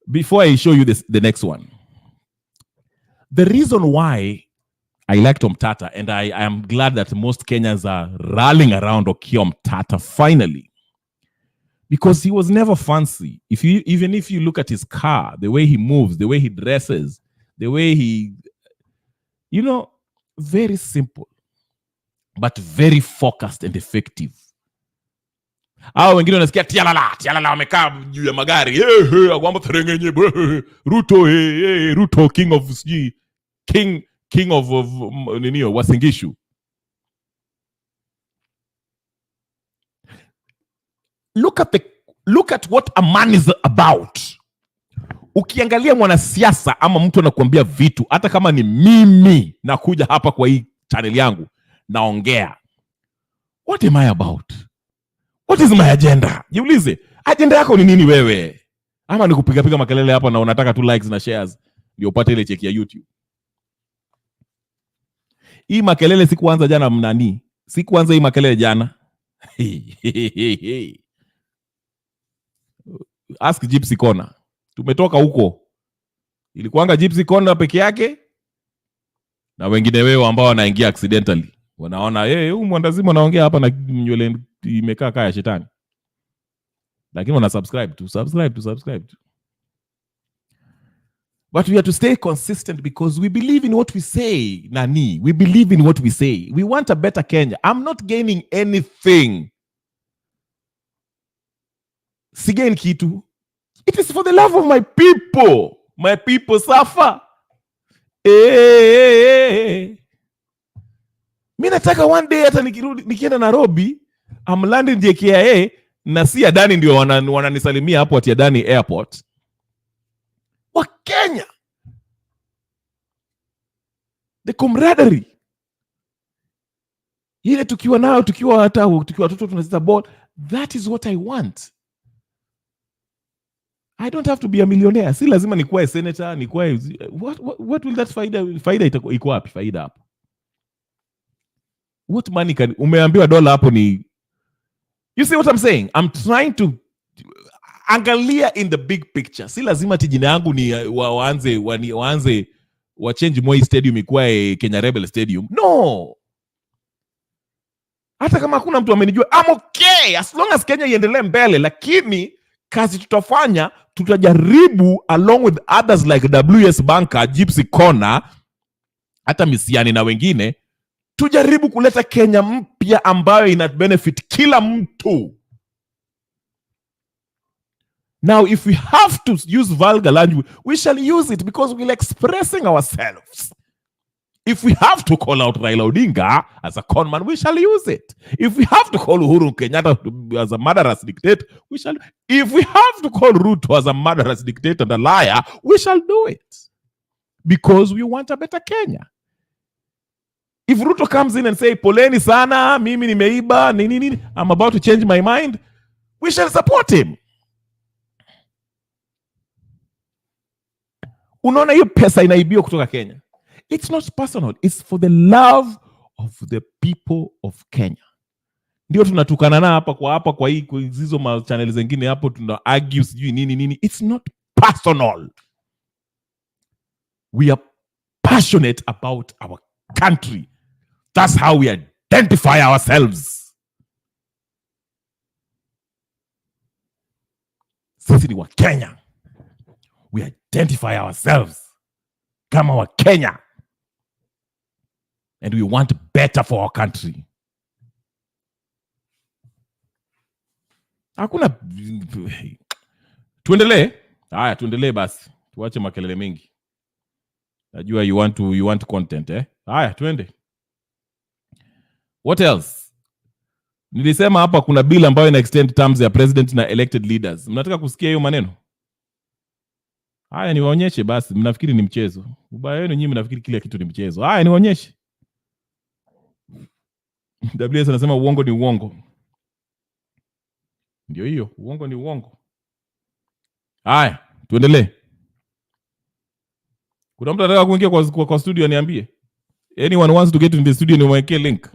before I show you the next one, the reason why I like Omtata, and I am glad that most Kenyans are rallying around Okia Omtata finally, because he was never fancy. Even if you look at his car, the way he moves, the way he dresses, the way he, very simple, but very focused and effective. Hao wengine unasikia tialala wamekaa juu ya magari. Ruto king of king of Wasingishu. Look at what a man is about. Ukiangalia mwanasiasa ama mtu anakuambia vitu, hata kama ni mimi nakuja hapa kwa hii channel yangu naongea, what am I about? What is my agenda? Jiulize, agenda yako ni nini wewe? Ama ni kupiga makelele hapa na unataka tu likes na shares ndio upate ile cheki ya YouTube? Hii makelele sikuanza jana mnani? Sikuanza hii makelele jana. Ask Gypsy Corner. Tumetoka huko. Ilikuanga Gypsy Corner peke yake na wengine wewe ambao wanaingia accidentally. Wanaona huyu mwandazimu anaongea hapa na nywele imekaa kaya shetani. Lakini wana subscribe tu. But we have to stay consistent because we believe in what we say, Nani. We believe in what we say. We want a better Kenya. I'm not gaining anything. Sigain kitu. It is for the love of my people. My people suffer. Mimi nataka one day hata nikienda Nairobi, I'm landing JKIA na si Adani ndio wananisalimia hapo ati Adani Airport. Wa Kenya. The camaraderie. Ile tukiwa nao, tukiwa watoto tunacheza ball, that is what I want. I don't have to be a millionaire. Si lazima nikuwe senator, nikuwe what will that faida iko wapi faida hapo? What money can umeambiwa dola hapo ni. You see what I'm saying? I'm trying to angalia in the big picture. Si lazima jina yangu ni waanze change Moi Stadium ikuwe Kenya Rebel Stadium. No. Hata kama hakuna mtu amenijua, I'm okay as long as Kenya iendelee mbele, lakini kazi tutafanya, tutajaribu along with others like WS Banker, Gypsy Corner, hata Misiani na wengine, tujaribu kuleta Kenya mpya ambayo ina benefit kila mtu. Now, if we have to use vulgar language, we shall use it because we're expressing ourselves. If we have to call out Raila Odinga as a conman, we shall use it. If we have to call Uhuru Kenyatta as a murderous dictator, we shall. If we have to call Ruto as a murderous dictator and a liar, we shall do it. Because we want a better Kenya. If Ruto comes in and say, poleni sana, mimi nimeiba, nini, I'm about to change my mind, we shall support him. Unaona hiyo pesa inaibiwa kutoka Kenya. It's not personal. It's for the love of the people of Kenya. Ndio tunatukana na hapa kwa hii hizo ma channel zingine hapo tuna argue sijui nini. It's not personal. We are passionate about our country. That's how we identify ourselves. Sisi ni wa Kenya. We identify ourselves kama wa Kenya. And we want better for our country. Hakuna tuendelee. Haya tuendelee basi. Tuache makelele mengi. Najua you want content Haya, twende. What else? Nilisema hapa kuna bill ambayo ina extend terms ya president na elected leaders. Mnataka kusikia hiyo maneno? Haya, niwaonyeshe basi. Mnafikiri ni mchezo? Ubaya wenu nyinyi, mnafikiri kila kitu ni mchezo. Haya, niwaonyeshe. WS anasema uongo ni uongo. Ndio hiyo, uongo ni uongo. Haya, tuendelee. Kuna mtu anataka kuingia kwa studio, niambie. Anyone wants to get in the studio, niwekee link.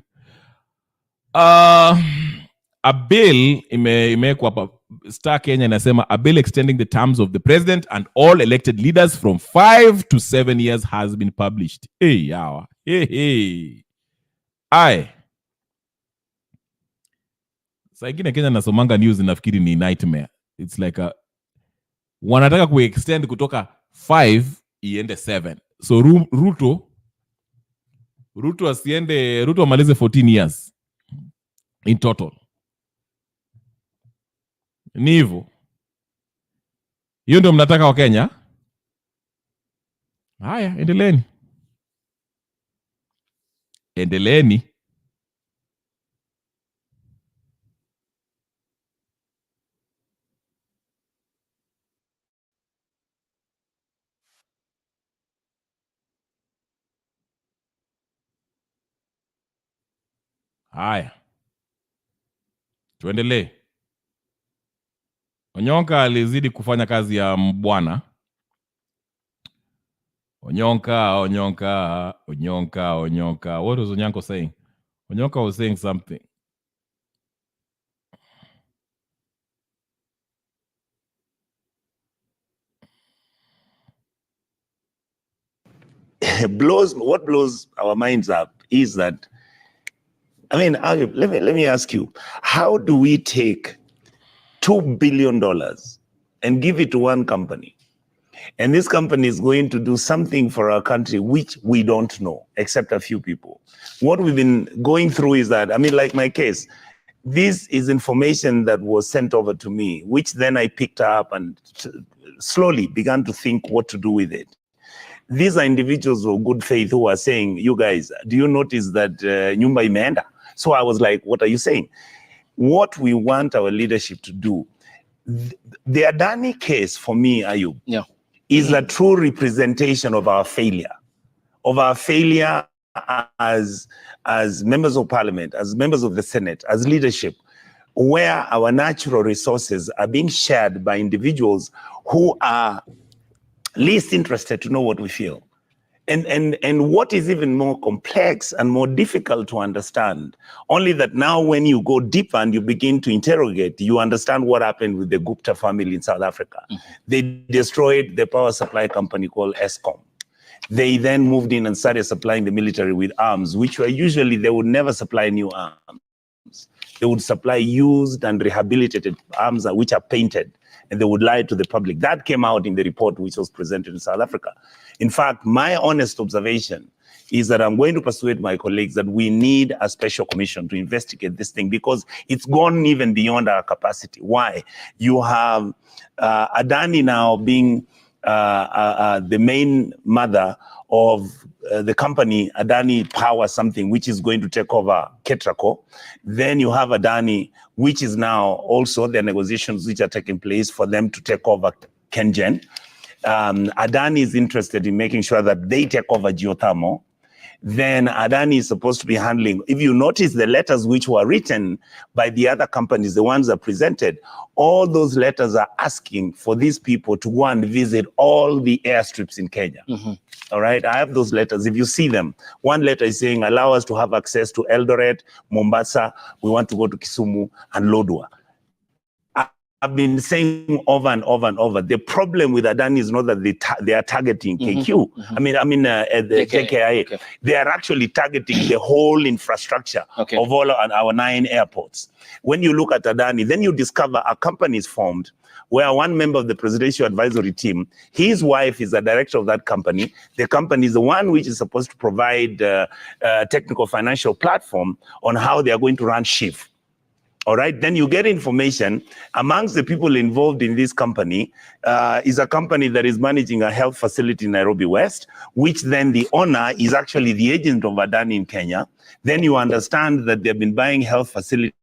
A bill imewekwa hapa. Star Kenya inasema a bill extending the terms of the president and all elected leaders from 5 to 7 years has been published. Hey, yawa. Hey. Aye. Saa ingine Kenya nasomanga news nafikiri ni nightmare. It's like wanataka kuextend kutoka 5 iende 7. So Ruto asiende, Ruto amalize 14 years in total. Ni hivyo. Hiyo ndio mnataka wa Kenya? Haya, endeleeni. Endeleeni. Haya, tuendelee. Onyonka alizidi kufanya kazi ya bwana. Onyonka. What was Onyanko saying? Onyonka was saying something. What blows our minds up is that, I mean, let me ask you, how do we take $2 billion and give it to one company, and this company is going to do something for our country which we don't know, except a few people? What we've been going through is that, I mean, like my case, this is information that was sent over to me, which then I picked up and slowly began to think what to do with it. These are individuals of good faith who are saying, you guys, do you notice that nyumba imeenda? So I was like, what are you saying? What we want our leadership to do, the Adani case for me, Ayub, is a true representation of our failure as members of parliament, as members of the Senate, as leadership, where our natural resources are being shared by individuals who are least interested to know what we feel. And what is even more complex and more difficult to understand, only that now when you go deeper and you begin to interrogate, you understand what happened with the Gupta family in South Africa. They destroyed the power supply company called Eskom. They then moved in and started supplying the military with arms, which were usually, they would never supply new arms. They would supply used and rehabilitated arms which are painted, and they would lie to the public. That came out in the report which was presented in South Africa. In fact, my honest observation is that I'm going to persuade my colleagues that we need a special commission to investigate this thing, because it's gone even beyond our capacity. Why? You have Adani now being the main mother of the company Adani Power something, which is going to take over Ketraco. Then you have Adani, which is now also the negotiations which are taking place for them to take over Kenyan. Adani is interested in making sure that they take over geothermal. Then Adani is supposed to be handling, if you notice the letters which were written by the other companies, the ones that presented, all those letters are asking for these people to go and visit all the airstrips in Kenya. All right, I have those letters. If you see them, one letter is saying, allow us to have access to Eldoret, Mombasa, we want to go to Kisumu and Lodwar. I've been saying over and over and over, the problem with Adani is not that they are targeting KQ. I mean, the JKIA. Okay. They are actually targeting the whole infrastructure of all our 9 airports. When you look at Adani, then you discover a company is formed where one member of the presidential advisory team, his wife is a director of that company. The company is the one which is supposed to provide a technical financial platform on how they are going to run SHIF. All right, then you get information amongst the people involved in this company is a company that is managing a health facility in Nairobi West, which then the owner is actually the agent of Adani in Kenya. Then you understand that they've been buying health facilities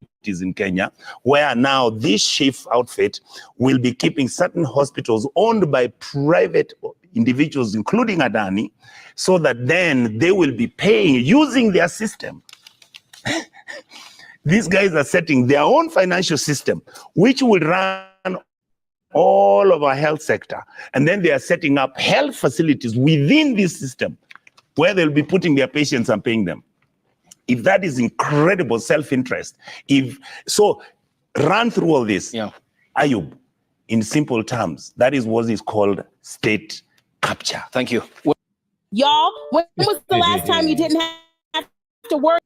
in Kenya, where now this chief outfit will be keeping certain hospitals owned by private individuals, including Adani, so that then they will be paying using their system. These guys are setting their own financial system, which will run all of our health sector. And then they are setting up health facilities within this system where they'll be putting their patients and paying them. If that is incredible self-interest, if so, run through all this. Yeah. Ayub, in simple terms, that is what is called state capture. Thank you. Y'all, when was the last time you didn't have to worry?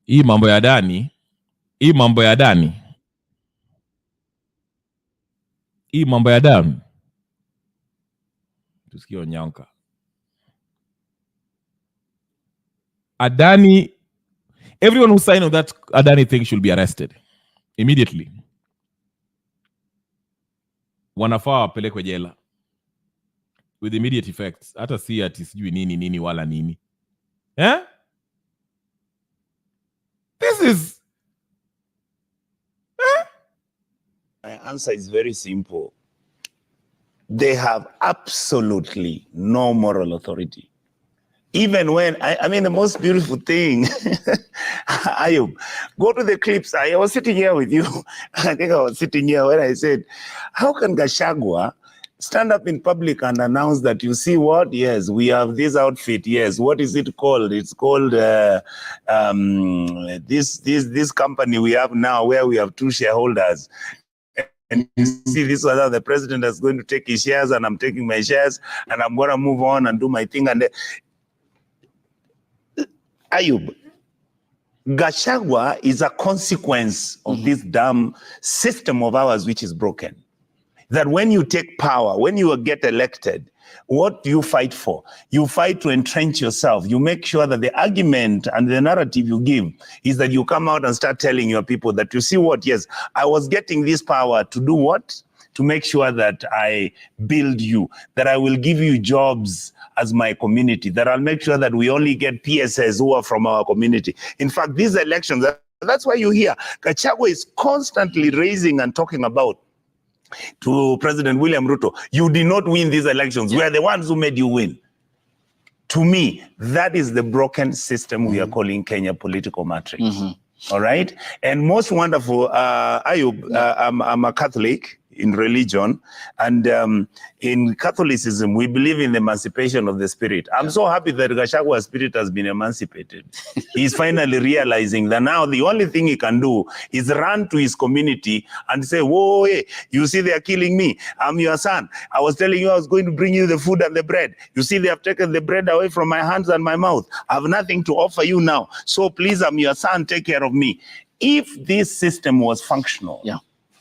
Hii mambo ya Adani, hii mambo ya Adani, hii mambo ya Adani. Tusikie Onyanka. Adani, everyone who signed on that Adani thing should be arrested immediately. Wanafaa wapelekwe jela with immediate effects. Hata si ati sijui nini wala nini. Eh? This is... My answer is very simple. They have absolutely no moral authority. Even when, I mean, the most beautiful thing, Ayub, go to the clips. I was sitting here with you. I think I was sitting here when I said, how can Gachagua stand up in public and announce that, you see what? Yes, we have this outfit. Yes, what is it called? It's called this company we have now, where we have 2 shareholders. And you see this one, the president is going to take his shares and I'm taking my shares and I'm going to move on and do my thing. And Ayub, Gachagua is a consequence of this damn system of ours, which is broken. That when you take power, when you get elected, what do you fight for? You fight to entrench yourself. You make sure that the argument and the narrative you give is that you come out and start telling your people that, you see what, yes, I was getting this power to do what? To make sure that I build you, that I will give you jobs as my community, that I'll make sure that we only get PSS who are from our community. In fact, these elections, that's why you hear Gachagua is constantly raising and talking about to President William Ruto, you did not win these elections. We are the ones who made you win. To me, that is the broken system we are calling Kenya political matrix. All right? And most wonderful, Ayub, I'm a Catholic in religion, and in Catholicism, we believe in the emancipation of the spirit. I'm so happy that Gachagua's spirit has been emancipated. He's finally realizing that now the only thing he can do is run to his community and say, whoa, hey, you see they are killing me. I'm your son. I was telling you I was going to bring you the food and the bread. You see they have taken the bread away from my hands and my mouth. I have nothing to offer you now. So please, I'm your son, take care of me. If this system was functional,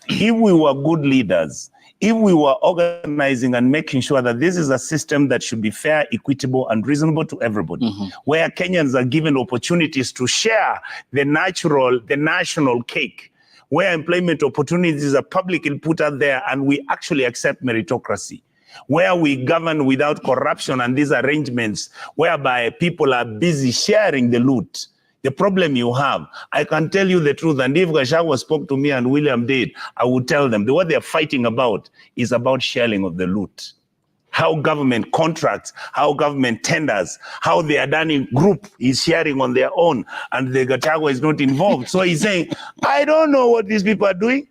if we were good leaders, if we were organizing and making sure that this is a system that should be fair, equitable, and reasonable to everybody, where Kenyans are given opportunities to share the national cake, where employment opportunities are publicly put out there and we actually accept meritocracy, where we govern without corruption and these arrangements whereby people are busy sharing the loot. The problem you have, I can tell you the truth, and if Gachagua spoke to me and William did, I would tell them what they're fighting about is about sharing of the loot. How government contracts, how government tenders, how the Adani group is sharing on their own, and the Gachagua is not involved. So he's saying, I don't know what these people are doing.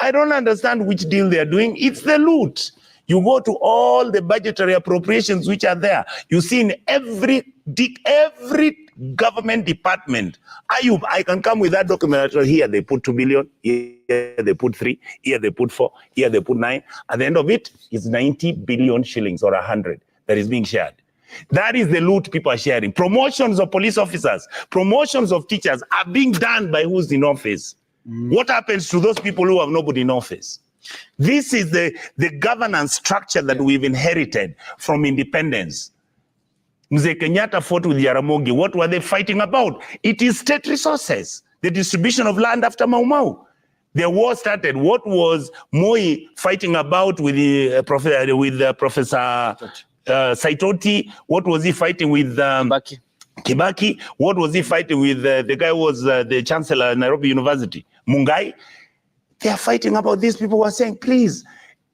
I don't understand which deal they're doing. It's the loot. You go to all the budgetary appropriations which are there. You see in every government department. Ayub, I can come with that document. Here they put 2 billion, here they put 3, here they put 4, here they put 9. At the end of it, it's 90 billion shillings or 100 that is being shared. That is the loot people are sharing. Promotions of police officers, promotions of teachers are being done by who's in office. What happens to those people who have nobody in office? This is the governance structure that we've inherited from independence. Mzee Kenyatta fought with Jaramogi. What were they fighting about? It is state resources, the distribution of land after Mau Mau. The war started. What was Moi fighting about with Professor Saitoti? What was he fighting with Kibaki? What was he fighting with the guy who was the chancellor at Nairobi University, Mungai? They are fighting about these people who are saying, please,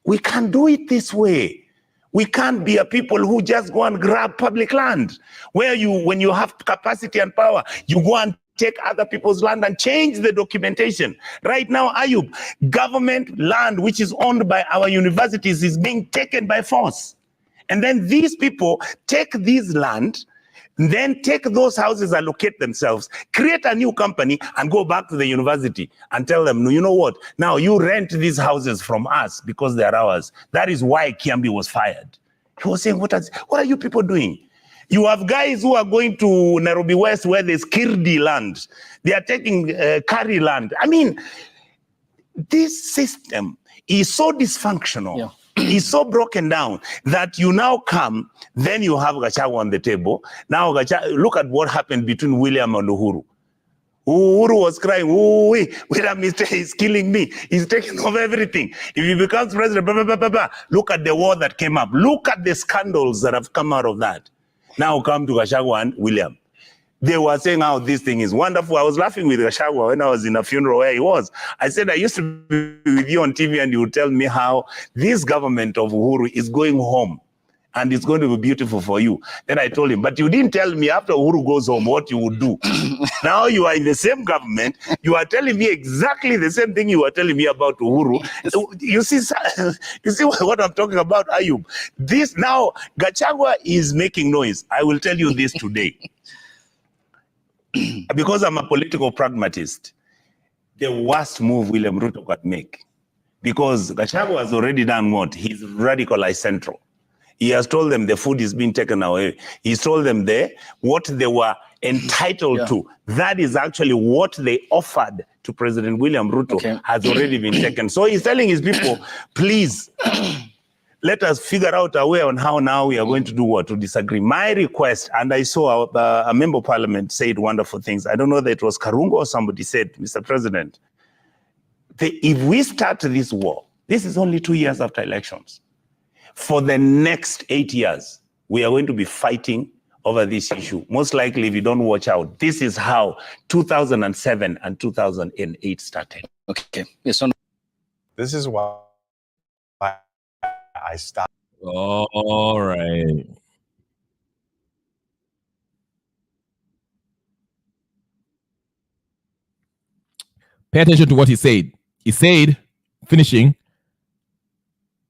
we can't do it this way. We can't be a people who just go and grab public land, where when you have capacity and power, you go and take other people's land and change the documentation. Right now, Ayub, government land which is owned by our universities is being taken by force. And then these people take this land, then take those houses, allocate themselves, create a new company, and go back to the university and tell them, no, you know what? Now you rent these houses from us because they are ours. That is why Kiambi was fired. He was saying, what are you people doing? You have guys who are going to Nairobi West where there's Kirdi land. They are taking Kari land. I mean, this system is so dysfunctional. Yeah. Is so broken down that you now come, then you have Gachagua on the table. Now, look at what happened between William and Uhuru. Uhuru was crying, wait a minute, he's killing me. He's taking over everything. If he becomes president, blah, blah, blah, blah, blah. Look at the war that came up. Look at the scandals that have come out of that. Now come to Gachagua and William. They were saying how this thing is wonderful. I was laughing with Gachagua when I was in a funeral where he was. I said, I used to be with you on TV and you would tell me how this government of Uhuru is going home and it's going to be beautiful for you. Then I told him, but you didn't tell me after Uhuru goes home what you would do. Now you are in the same government. You are telling me exactly the same thing you were telling me about Uhuru. You see what I'm talking about, Ayub? This now, Gachagua is making noise. I will tell you this today. Because I'm a political pragmatist, the worst move William Ruto could make, because Gachagua has already done what? He's radicalized Central. He has told them the food is being taken away. He's told them what they were entitled to. That is actually what they offered to President William Ruto has already been taken. So he's telling his people, please, let us figure out a way on how now we are going to do what? To disagree. My request, and I saw a member of parliament said wonderful things. I don't know that it was Karungo or somebody said, Mr. President, if we start this war, this is only 2 years after elections. For the next 8 years, we are going to be fighting over this issue. Most likely, if you don't watch out, this is how 2007 and 2008 started. Okay. Yes, this is why I stopped. All right. Pay attention to what he said. He said, finishing,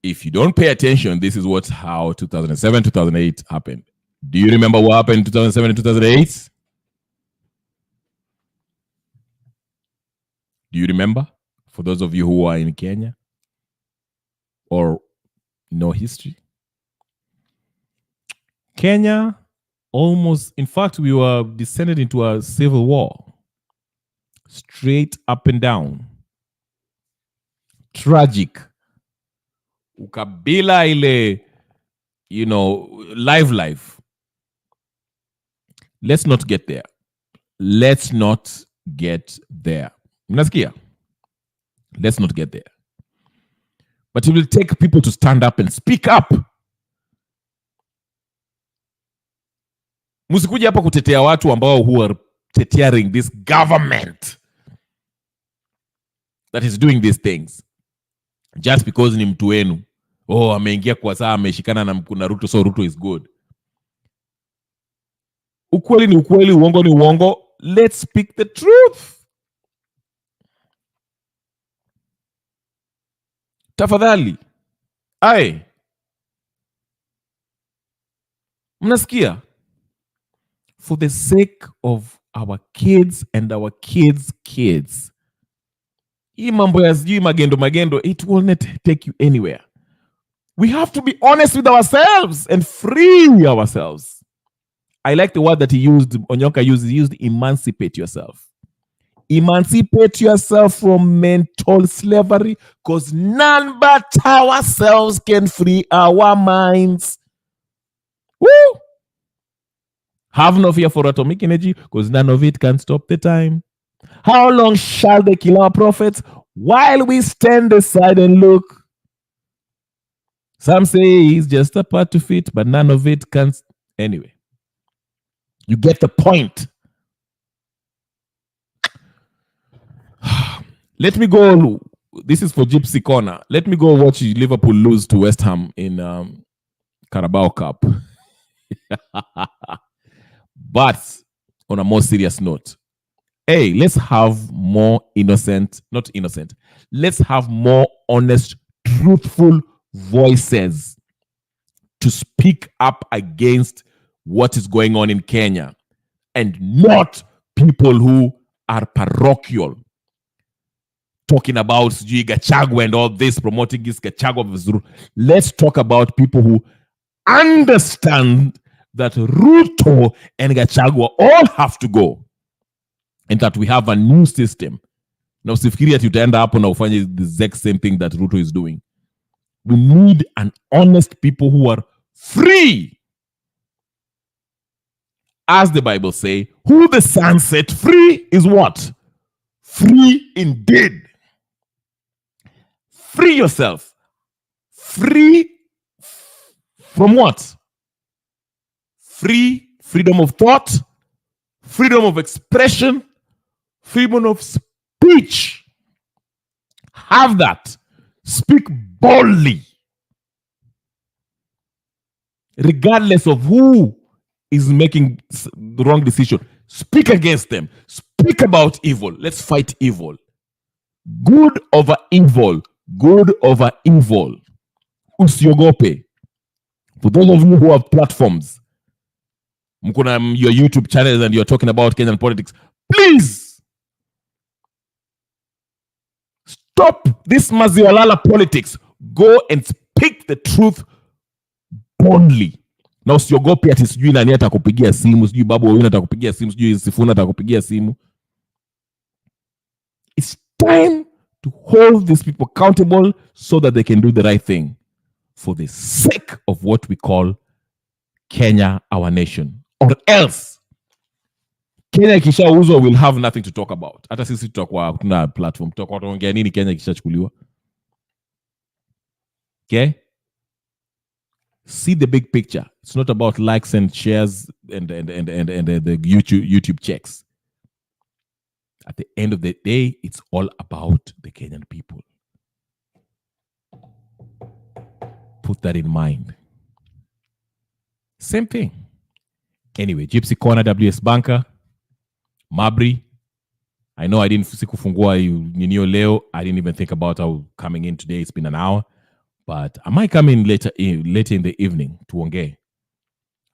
if you don't pay attention, this is how 2007, 2008 happened. Do you remember what happened in 2007 and 2008? Do you remember? For those of you who are in Kenya or know history. Kenya almost, in fact, we were descended into a civil war. Straight up and down. Tragic. Ukabila ile, life. Let's not get there. Let's not get there. Mnasikia? Let's not get there. But it will take people to stand up and speak up. Musikuja hapa kutetea watu ambao who are tetearing this government that is doing these things just because ni mtu wenu. Oh, ameingia kwa saa ameshikana na Ruto, so Ruto is good. Ukweli ni ukweli, uongo ni uongo. Let's speak the truth. Tafadhali. Ai. Mnasikia? For the sake of our kids and our kids' kids. Hii mambo ya sijui magendo, it will not take you anywhere. We have to be honest with ourselves and free ourselves. I like the word that he used, Onyonka used emancipate yourself. emancipate yourself from mental slavery, because none but ourselves can free our minds. Woo! Have no fear for atomic energy, because none of it can stop the time. How long shall they kill our prophets while we stand aside and look? Some say he's just a part of it, but none of it can. Anyway, you get the point. Let me go. This is for Gypsy Corner. Let me go watch Liverpool lose to West Ham in Carabao Cup. But on a more serious note, hey, let's have more let's have more honest, truthful voices to speak up against what is going on in Kenya, and not people who are parochial, talking about Gachagua and all this, promoting this Gachagua. Let's talk about people who understand that Ruto and Gachagua all have to go, and that we have a new system. Now, usifikiri ati utaenda hapo na ufanye the exact same thing that Ruto is doing. We need an honest people who are free. As the Bible say, who the Son set free is what? Free indeed. Free yourself. Free from what? Freedom of thought, freedom of expression, freedom of speech. Have that. Speak boldly. Regardless of who is making the wrong decision. Speak against them. Speak about evil. Let's fight evil. Good over evil. Good over evil. Usiogope. For those of you who have platforms, your YouTube channels, and you're talking about Kenyan politics, please stop this maziwalala politics. Go and speak the truth boldly. Na usiogope ati sijui nani atakupigia simu, sijui babu wawina atakupigia simu, sijui Sifuna atakupigia simu. It's time to hold these people accountable so that they can do the right thing for the sake of what we call Kenya, our nation. Or else, Kenya ikishauzwa will have nothing to talk about. Hata sisi tutakuwa tuna platform. Tutakuwa tunaongea nini Kenya ikishachukuliwa? Okay? See the big picture. It's not about likes and shares and the YouTube checks. At the end of the day, it's all about the Kenyan people. Put that in mind. Same thing. Anyway, Gypsy Corner, WS Banker, Mabri. I know I didn't sikufungua ninio leo. I didn't even think about how coming in today. It's been an hour. But I might come in later in the evening to Onge.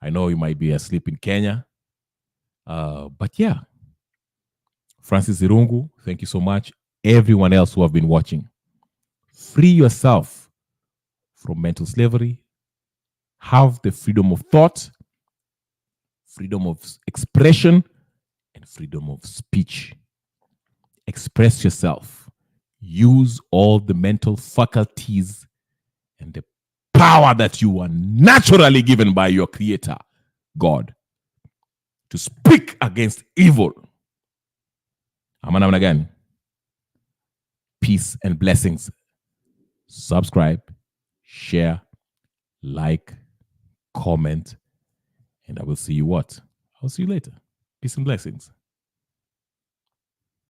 I know you might be asleep in Kenya. But yeah. Francis Irungu, thank you so much. Everyone else who have been watching. Free yourself from mental slavery. Have the freedom of thought, freedom of expression, and freedom of speech. Express yourself. Use all the mental faculties and the power that you are naturally given by your Creator, God, to speak against evil. Amana again. Peace and blessings. Subscribe, share, like, comment, and I will see you what? I'll see you later. Peace and blessings.